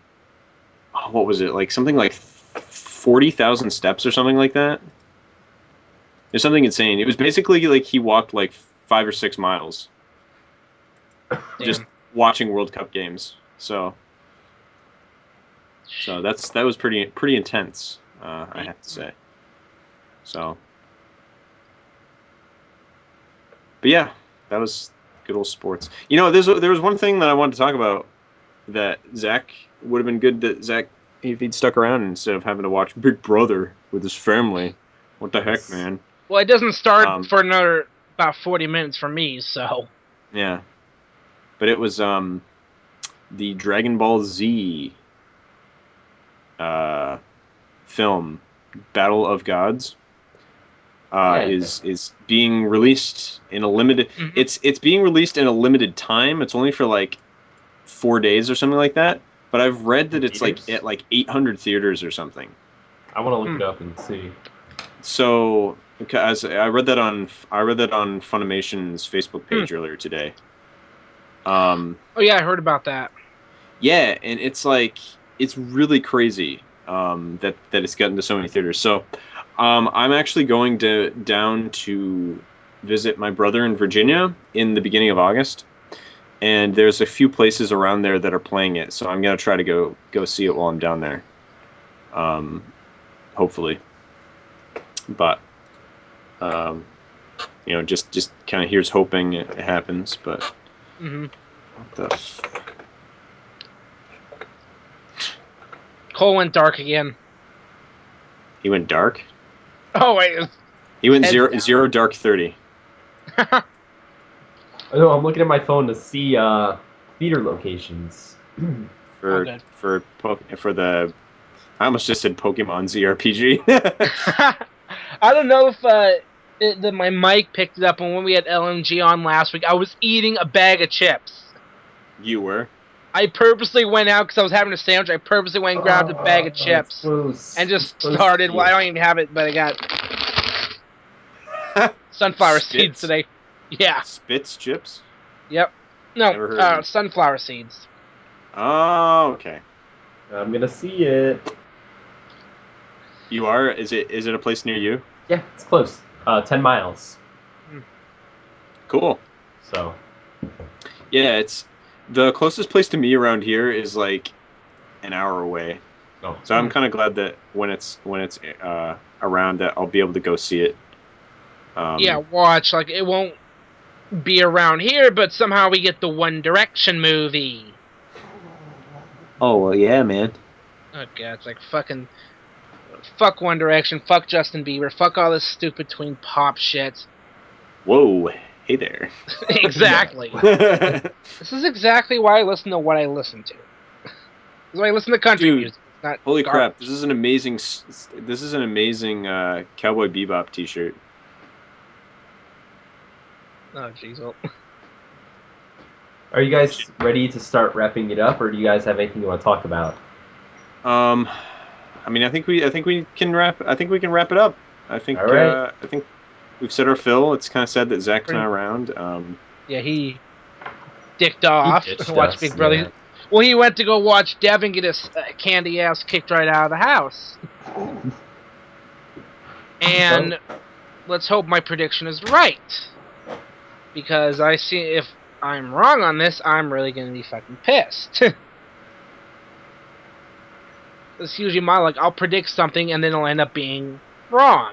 what was it, like something like 40,000 steps or something like that. There's something insane. It was basically like he walked like 5 or 6 miles. just watching World Cup games. So that was pretty intense, I have to say. So, but yeah, that was good old sports. You know, there was one thing that I wanted to talk about that Zach would have been good that Zach, if he'd stuck around instead of having to watch Big Brother with his family. What the heck, man? Well, it doesn't start for another about 40 minutes for me, so. Yeah. But it was the Dragon Ball Z film, Battle of Gods, is being released in a limited. It's being released in a limited time. It's only for like 4 days or something like that. But I've read that it's like at like 800 theaters or something. I want to look it up and see. So, because I read that on Funimation's Facebook page earlier today. Oh yeah, I heard about that. Yeah, and it's like it's really crazy that it's gotten to so many theaters. So, I'm actually going down to visit my brother in Virginia in the beginning of August, and there's a few places around there that are playing it. So I'm gonna try to go see it while I'm down there. Hopefully, but you know, just kind of here's hoping it happens. But what the. Cole went dark again. He went dark? Oh, wait. He went zero dark 30. I know, I'm looking at my phone to see theater locations. For the... I almost just said Pokemon ZRPG. I don't know if my mic picked it up, and when we had LMG on last week, I was eating a bag of chips. You were? I purposely went out because I was having a sandwich. I purposely went and grabbed a bag of chips and just started. Well, I don't even have it, but I got sunflower seeds today. Yeah. Spitz chips? Yep. No, sunflower seeds. Oh, okay. I'm gonna see it. You are? Is it a place near you? Yeah, it's close. 10 miles. Cool. So. Yeah, it's the closest place to me around here is like an hour away. Oh. So I'm kind of glad that when it's around that I'll be able to go see it. Yeah, watch. Like, it won't be around here, but somehow we get the One Direction movie. Oh, well, yeah, man. Oh, God, it's like fucking... Fuck One Direction, fuck Justin Bieber, fuck all this stupid tween pop shit. Whoa, hey there. Exactly. This is exactly why I listen to what I listen to. This is why I listen to country music. It's not holy garbage. crap! This is an amazing Cowboy Bebop T-shirt. Oh jeez. Well. Are you guys ready to start wrapping it up, or do you guys have anything you want to talk about? I mean, I think we can wrap it up. I think All right. I think we've said our fill. It's kind of sad that Zach's not around. Yeah, he dicked off to watch Big Brother. Yeah. Well, he went to go watch Devin get his candy ass kicked right out of the house. And let's hope my prediction is right. Because I see if I'm wrong on this, I'm really going to be fucking pissed. That's usually my luck. I'll predict something and then it'll end up being wrong.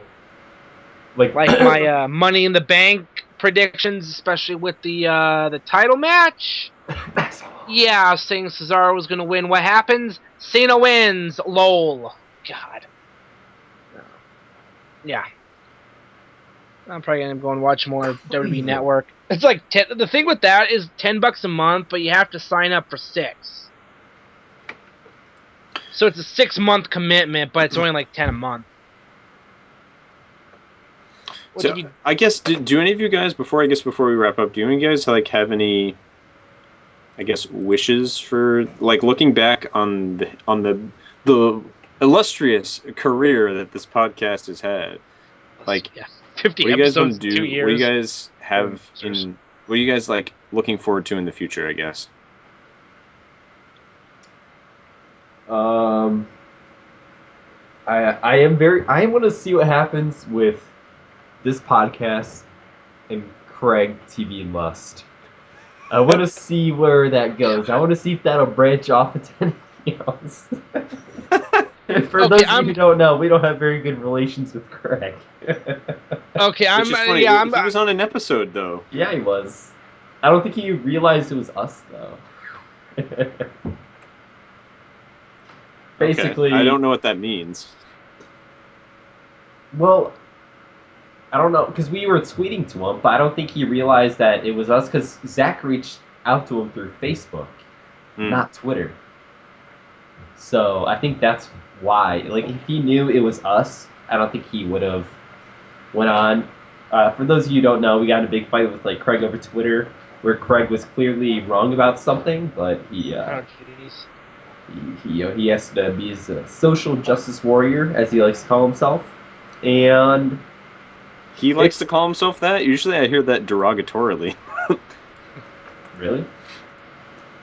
Like my Money in the Bank predictions, especially with the title match. Yeah, I was saying Cesaro was going to win. What happens? Cena wins. Lol. God. Yeah. I'm probably going to go and watch more WWE Network. It's like, the thing with that is $10 a month, but you have to sign up for 6. So it's a 6-month commitment, but it's only like 10 a month. So I guess do any of you guys before we wrap up, do any of you guys like have any wishes for like looking back on the illustrious career that this podcast has had? Like 50 what do you guys episodes, want to do? 2 years. What do you guys have what are you guys like looking forward to in the future, I guess? I want to see what happens with this podcast and Craig TV and Lust. I want to see where that goes. I want to see if that'll branch off into anything else. For Okay, those of you who don't know, we don't have very good relations with Craig. Okay, Which is funny. yeah, He was on an episode though. Yeah, he was. I don't think he realized it was us though. Basically, Okay. I don't know what that means. well, I don't know because we were tweeting to him, but I don't think he realized that it was us because Zach reached out to him through Facebook, not Twitter. So I think that's why. Like, if he knew it was us, I don't think he would have went on. For those of you who don't know, we got in a big fight with like Craig over Twitter, where Craig was clearly wrong about something, but he jeez. he has to be his social justice warrior, as he likes to call himself, and He likes to call himself that? Usually I hear that derogatorily. really,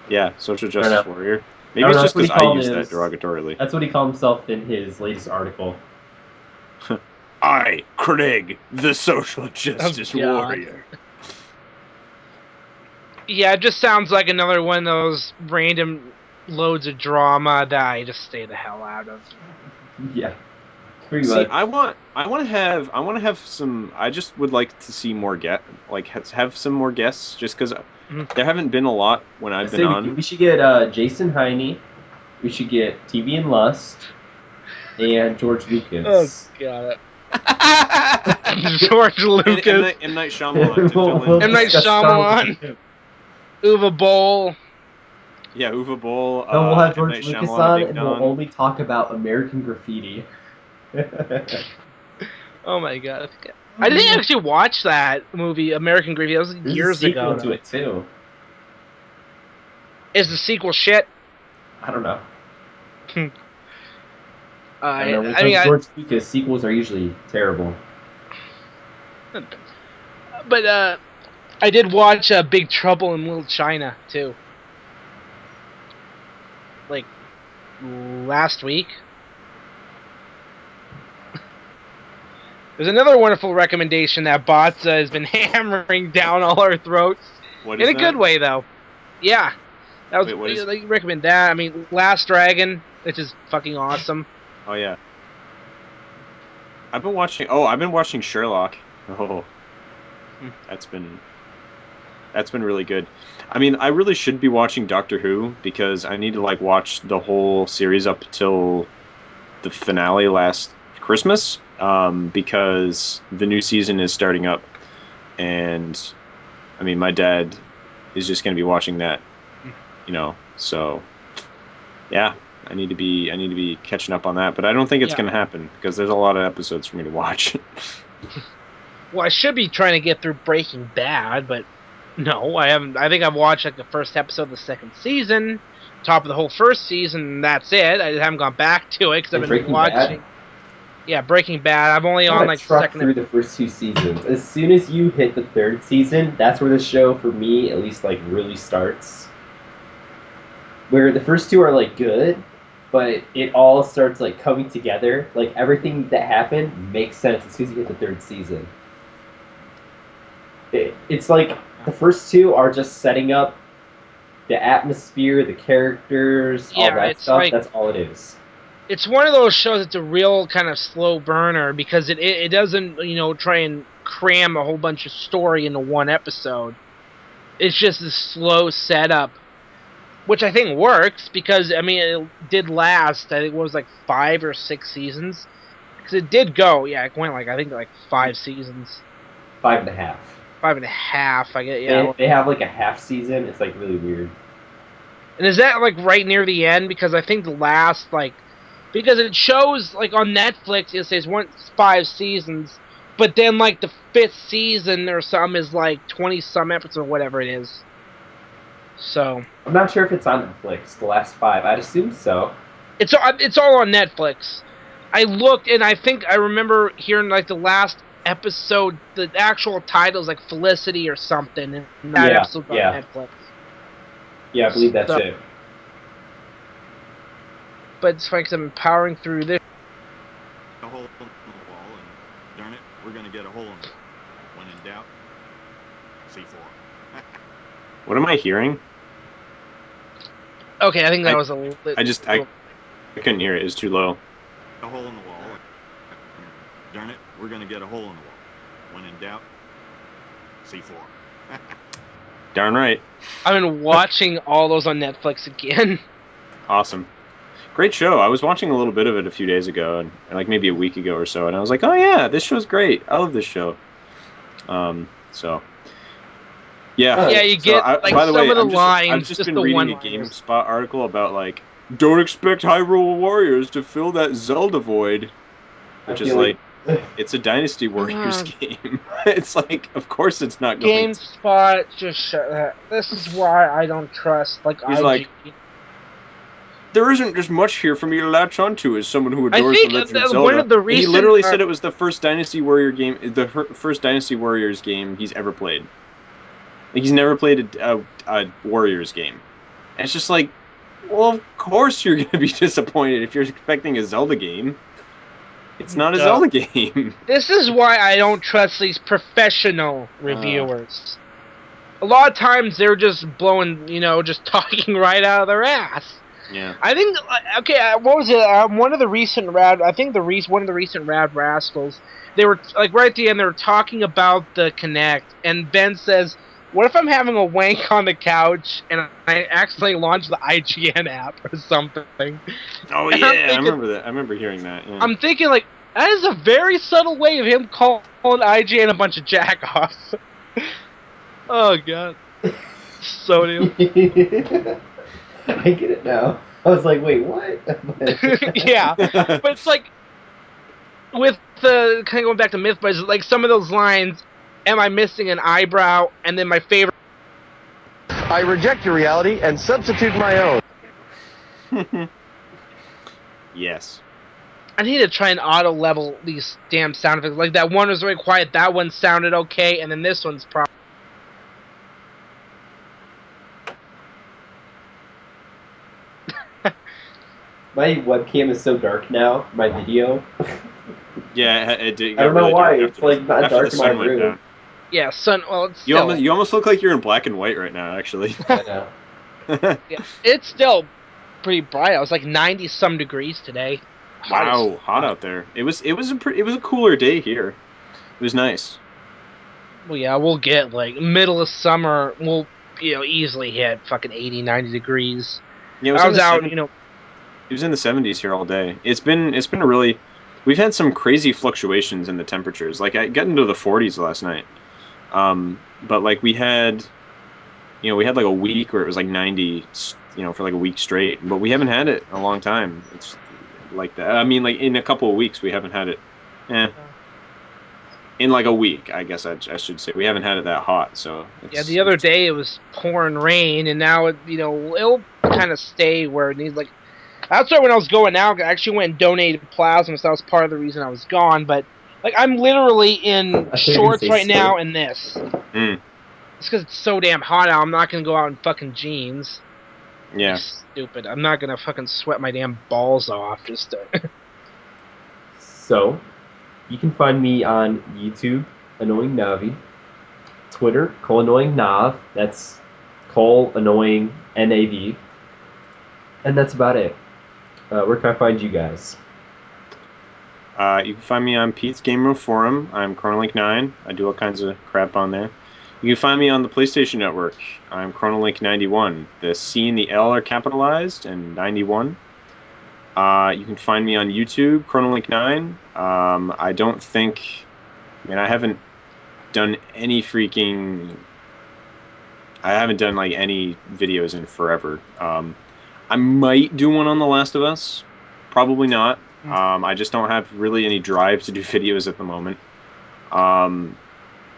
Yeah, social I don't justice know. warrior. I Maybe don't it's know, just that's what he because I called use that his. derogatorily. That's what he called himself in his latest article. I, Craig, the social justice God. warrior. Yeah, it just sounds like another one of those random loads of drama that I just stay the hell out of. Yeah, pretty See, much. I want to have some. I just would like to see more have some more guests, just because there haven't been a lot when I've I been say on. we should get Jason Heine. We should get TV and Lust and George Lucas. God. George Lucas. M. Night Shyamalan to we'll, fill we'll in. M. Night discuss Star Wars Shyamalan. too. Uwe Boll. Yeah, Uwe Boll. No, we'll have M. George Night Lucas Shyamalan, on, Big and we'll Don. only talk about American Graffiti. Oh my God. I didn't actually watch that movie, American Graffiti. That was There's years a sequel ago. to it too. Is the sequel shit? I don't know. I don't know. With mean, George Lucas, sequels are usually terrible. but I did watch Big Trouble in Little China too. Like last week. There's another wonderful recommendation that Bots has been hammering down all our throats. What In is a good that? way, though. Yeah. That was. Wait, what is? Like, recommend that. I mean, Last Dragon, which is fucking awesome. Oh yeah. I've been watching Sherlock. Oh, that's been really good. I mean, I really should be watching Doctor Who because I need to like watch the whole series up till the finale last Christmas. Because the new season is starting up, and I mean, my dad is just going to be watching that, So, yeah, I need to be catching up on that, but I don't think it's going to happen because there's a lot of episodes for me to watch. Well, I should be trying to get through Breaking Bad, but no, I haven't. I think I've watched like the first episode of the second season, top of the whole first season, and that's it. I haven't gone back to it because I've been Breaking watching. Bad? Yeah, Breaking Bad. I'm only on like the truck second. through the first two seasons. As soon as you hit the third season, that's where the show, for me, at least, like really starts. Where the first two are like good, but it all starts like coming together. Like everything that happened makes sense as soon as you hit the third season. It's like the first two are just setting up the atmosphere, the characters, all Yeah, that it's stuff. like That's all it is. it's one of those shows that's a real kind of slow burner because it doesn't try and cram a whole bunch of story into one episode. It's just a slow setup, which I think works because I mean it did last. I think it was like 5 or 6 seasons because it did go. Yeah, it went like I think like 5 seasons, 5.5. 5.5. I get yeah. They have like a half season. It's like really weird. And is that like right near the end? Because I think the last because it shows like on Netflix it says 5 seasons, but then like the 5th season or some is like 20 some episodes or whatever it is. So I'm not sure if it's on Netflix. The last 5. I'd assume so. it's all on Netflix. I looked and I think I remember hearing like the last episode, the actual title is like Felicity or something, and that episode's on Netflix. Yeah, I believe that's it. But it's like I'm powering through this. A hole in the wall, and darn it, we're gonna get a hole in it. When in doubt, C4. What am I hearing? Okay, I think that was a little bit. I couldn't hear it. It's too low. A hole in the wall. Darn it, we're gonna get a hole in the wall. When in doubt, C4. Darn right. I've been watching all those on Netflix again. Awesome. Great show. I was watching a little bit of it a few days ago, and like maybe a week ago or so, and I was like, oh yeah, this show's great. I love this show. So. Yeah. Yeah, you get like by the some way, of the I've lines, just just been the reading a one-liners. GameSpot article about like, don't expect Hyrule Warriors to fill that Zelda void, which is like, it's a Dynasty Warriors game. It's like, of course it's not going to. GameSpot, just shut that. This is why I don't trust like He's IG. like, there isn't just much here for me to latch onto as someone who adores think the Legend of one Zelda. of the And he recent, literally said it was the first Dynasty Warrior game, first Dynasty Warriors game he's ever played. Like, he's never played a Warriors game. And it's just like, well, of course you're going to be disappointed if you're expecting a Zelda game. It's not a Zelda game. This is why I don't trust these professional reviewers. A lot of times they're just blowing, just talking right out of their ass. Yeah. I think, okay, what was it? One of the recent one of the recent Rad Rascals, they were, like, right at the end, they were talking about the Kinect, and Ben says, what if I'm having a wank on the couch, and I accidentally launch the IGN app or something? Oh, and yeah, thinking, I remember that. I remember hearing that, yeah. I'm thinking, like, that is a very subtle way of him calling IGN a bunch of jack-offs. Oh, God. So new. I get it now. I was like, wait, what? Yeah, but it's like with the kind of going back to Myth, but like some of those lines, am I missing an eyebrow? And then my favorite, I reject your reality and substitute my own. Yes. I need to try and auto level these damn sound effects. Like that one was very quiet, that one sounded okay, and then this one's probably. My webcam is so dark now, my video. Yeah, it did. I don't know really why. dark It's like not after dark the in my sun went room. down. Yeah, sun. Well, it's You still. you almost look like you're in black and white right now, actually. I know. Yeah, it's still pretty bright. I was like 90 some degrees today. Wow, hot out there. It was a cooler day here. It was nice. Well, yeah, we'll get like middle of summer. We'll easily hit fucking 80, 90 degrees. Yeah, I was out, It was in the 70s here all day. It's been a really. We've had some crazy fluctuations in the temperatures. Like I got into the 40s last night. But like we had like a week where it was like 90, for like a week straight. But we haven't had it in a long time. It's like that. I mean, like in a couple of weeks we haven't had it. In like a week, I guess I should say. We haven't had it that hot, so. Yeah, the other day it was pouring rain, and now it'll kind of stay where it needs. Like, that's why when I was going out, I actually went and donated plasma, so that was part of the reason I was gone. But like, I'm literally in shorts right now and this. Mm. It's because it's so damn hot out. I'm not gonna go out in fucking jeans. Yeah. Like, stupid. I'm not gonna fucking sweat my damn balls off just to. So, you can find me on YouTube, Annoying Navi, Twitter, Annoying Nav, that's Annoying NAV, and that's about it. Where can I find you guys? You can find me on Pete's Gamer Forum. I'm ChronoLink9. I do all kinds of crap on there. You can find me on the PlayStation Network. I'm ChronoLink91. The C and the L are capitalized, and 91. You can find me on YouTube, ChronoLink9. I don't think... I haven't done any freaking... I haven't done, like, any videos in forever. I might do one on The Last of Us. Probably not. I just don't have really any drive to do videos at the moment.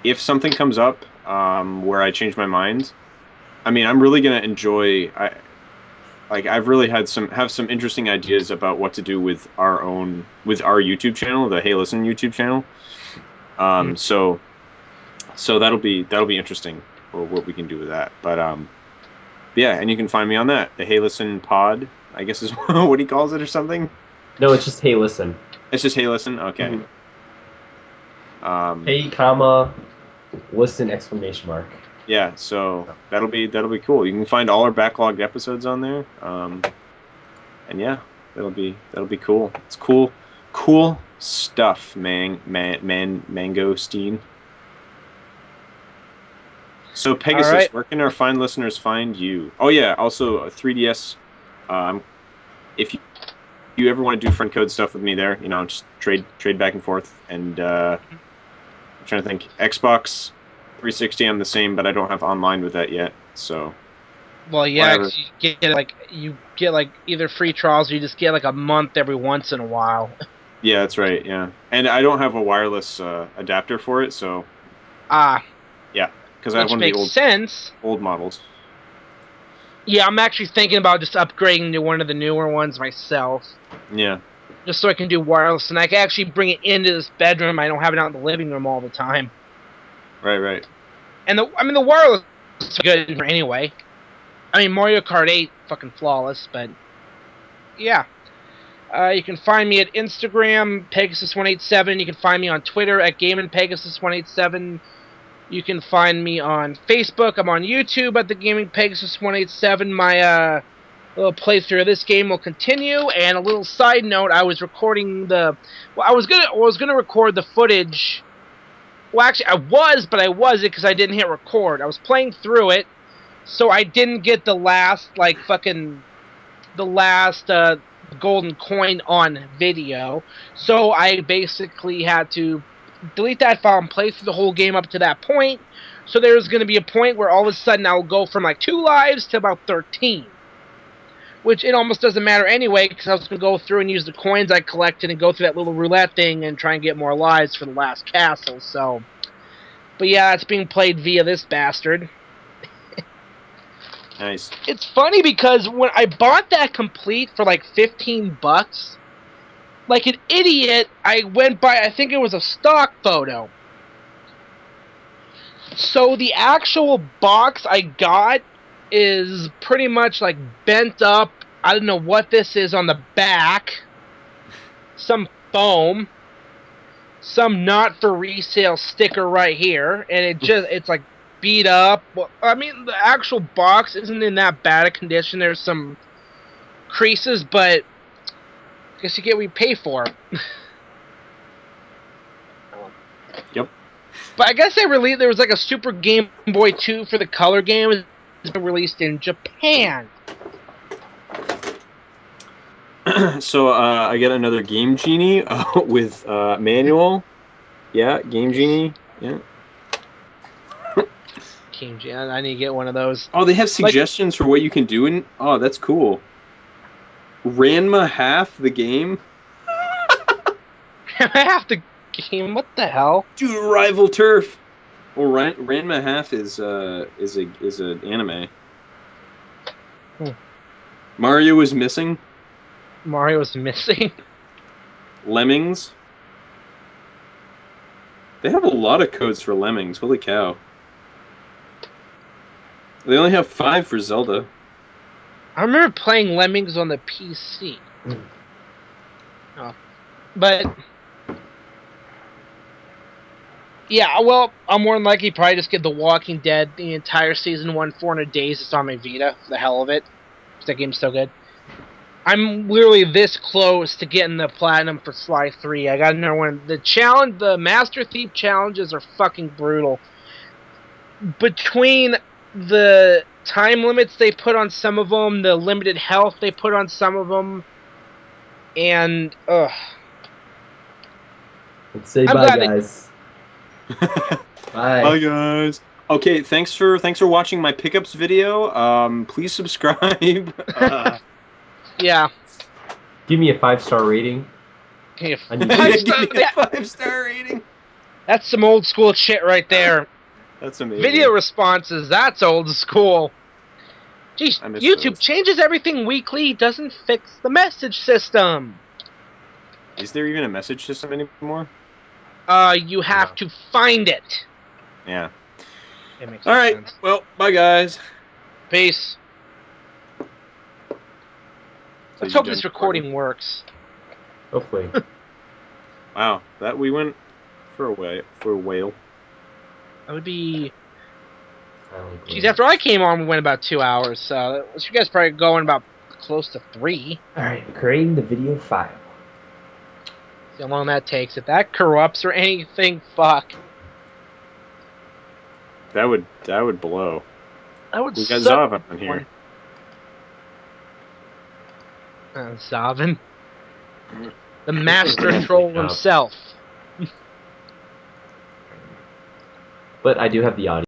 If something comes up where I change my mind, I'm really gonna enjoy. I've really have some interesting ideas about what to do with our YouTube channel, the Hey Listen YouTube channel. So that'll be interesting for what we can do with that. But yeah, and you can find me on that, the Hey Listen Pod, I guess is what he calls it or something. No, it's just Hey Listen. It's just Hey Listen? Okay. Mm-hmm. Hey, comma, listen, exclamation mark. Yeah, so that'll be cool. You can find all our backlogged episodes on there. And yeah, that'll be cool. It's cool stuff, Mangosteen. So Pegasus, right. where can our fine listeners find you? Oh yeah, also 3DS. If you ever want to do friend code stuff with me there, just trade back and forth. And I'm trying to think. Xbox 360, I'm the same, but I don't have online with that yet. So Well, yeah, whatever. 'cause you get like either free trials or you just get like a month every once in a while. Yeah, that's right. Yeah, and I don't have a wireless adapter for it, so Ah, yeah, because I have which one of the makes sense. old models. Yeah, I'm actually thinking about just upgrading to one of the newer ones myself, Yeah, just so I can do wireless and I can actually bring it into this bedroom. I don't have it out in the living room all the time. right. And the wireless is good anyway. I mean, Mario Kart 8 fucking flawless, but yeah. You can find me at Instagram, Pegasus187. You can find me on Twitter at GamingPegasus187. You can find me on Facebook. I'm on YouTube at the Gaming Pegasus 187. My little playthrough of this game will continue. And a little side note: I was recording I was gonna record the footage. Well, actually, I was, but I wasn't because I didn't hit record. I was playing through it, so I didn't get the last golden coin on video. So I basically had to delete that file and play through the whole game up to that point. So there's going to be a point where all of a sudden I'll go from like 2 lives to about 13. Which it almost doesn't matter anyway, because I was going to go through and use the coins I collected and go through that little roulette thing and try and get more lives for the last castle. So, but yeah, it's being played via this bastard. Nice. It's funny because when I bought that complete for like $15, like an idiot, I went by, I think it was a stock photo. So the actual box I got is pretty much like bent up. I don't know what this is on the back. Some foam. Some not for resale sticker right here. And it's like beat up. Well, I mean, the actual box isn't in that bad a condition. There's some creases, but I guess you get what you pay for. Yep. But I guess there was like a Super Game Boy 2 for the color game. It's been released in Japan. So I get another Game Genie with manual. Yeah, Game Genie. Yeah. Game Genie. I need to get one of those. Oh, they have suggestions for what you can do in. Oh, that's cool. Ranma half the game. I have to game. What the hell? Dude, rival turf. Well, Ranma half is an anime. Mario is missing. Mario's missing. Lemmings. They have a lot of codes for Lemmings. Holy cow. They only have 5 for Zelda. I remember playing Lemmings on the PC. Oh. But yeah, well, I'm more than likely probably just get The Walking Dead, the entire season 1, 400 days. It's on my Vita for the hell of it. That game's so good. I'm literally this close to getting the platinum for Sly 3. I got another one. The Master Thief challenges are fucking brutal. Between the time limits they put on some of them, the limited health they put on some of them, and Let's say I'm bye, glad guys. Bye. Bye, guys. Okay, thanks for watching my pickups video. Please subscribe. yeah. Give me a 5-star rating. Give I me need Give to- me a 5-star rating. That's some old school shit right there. That's amazing. Video responses, that's old school. Jeez, I miss YouTube those. changes everything weekly, doesn't fix the message system. Is there even a message system anymore? You have to find it. Yeah. It makes All no right. sense. Well, bye, guys. Peace. So Let's you hope done this recording works. Hopefully. Wow, that we went for a whale. That would be Jeez, after I came on, we went about 2 hours, so you guys probably going about close to 3. Alright, creating the video file. See how long that takes. If that corrupts or anything, fuck. That would blow. That would We got suck. Zav on here. Zavin. The master troll himself. But I do have the audio.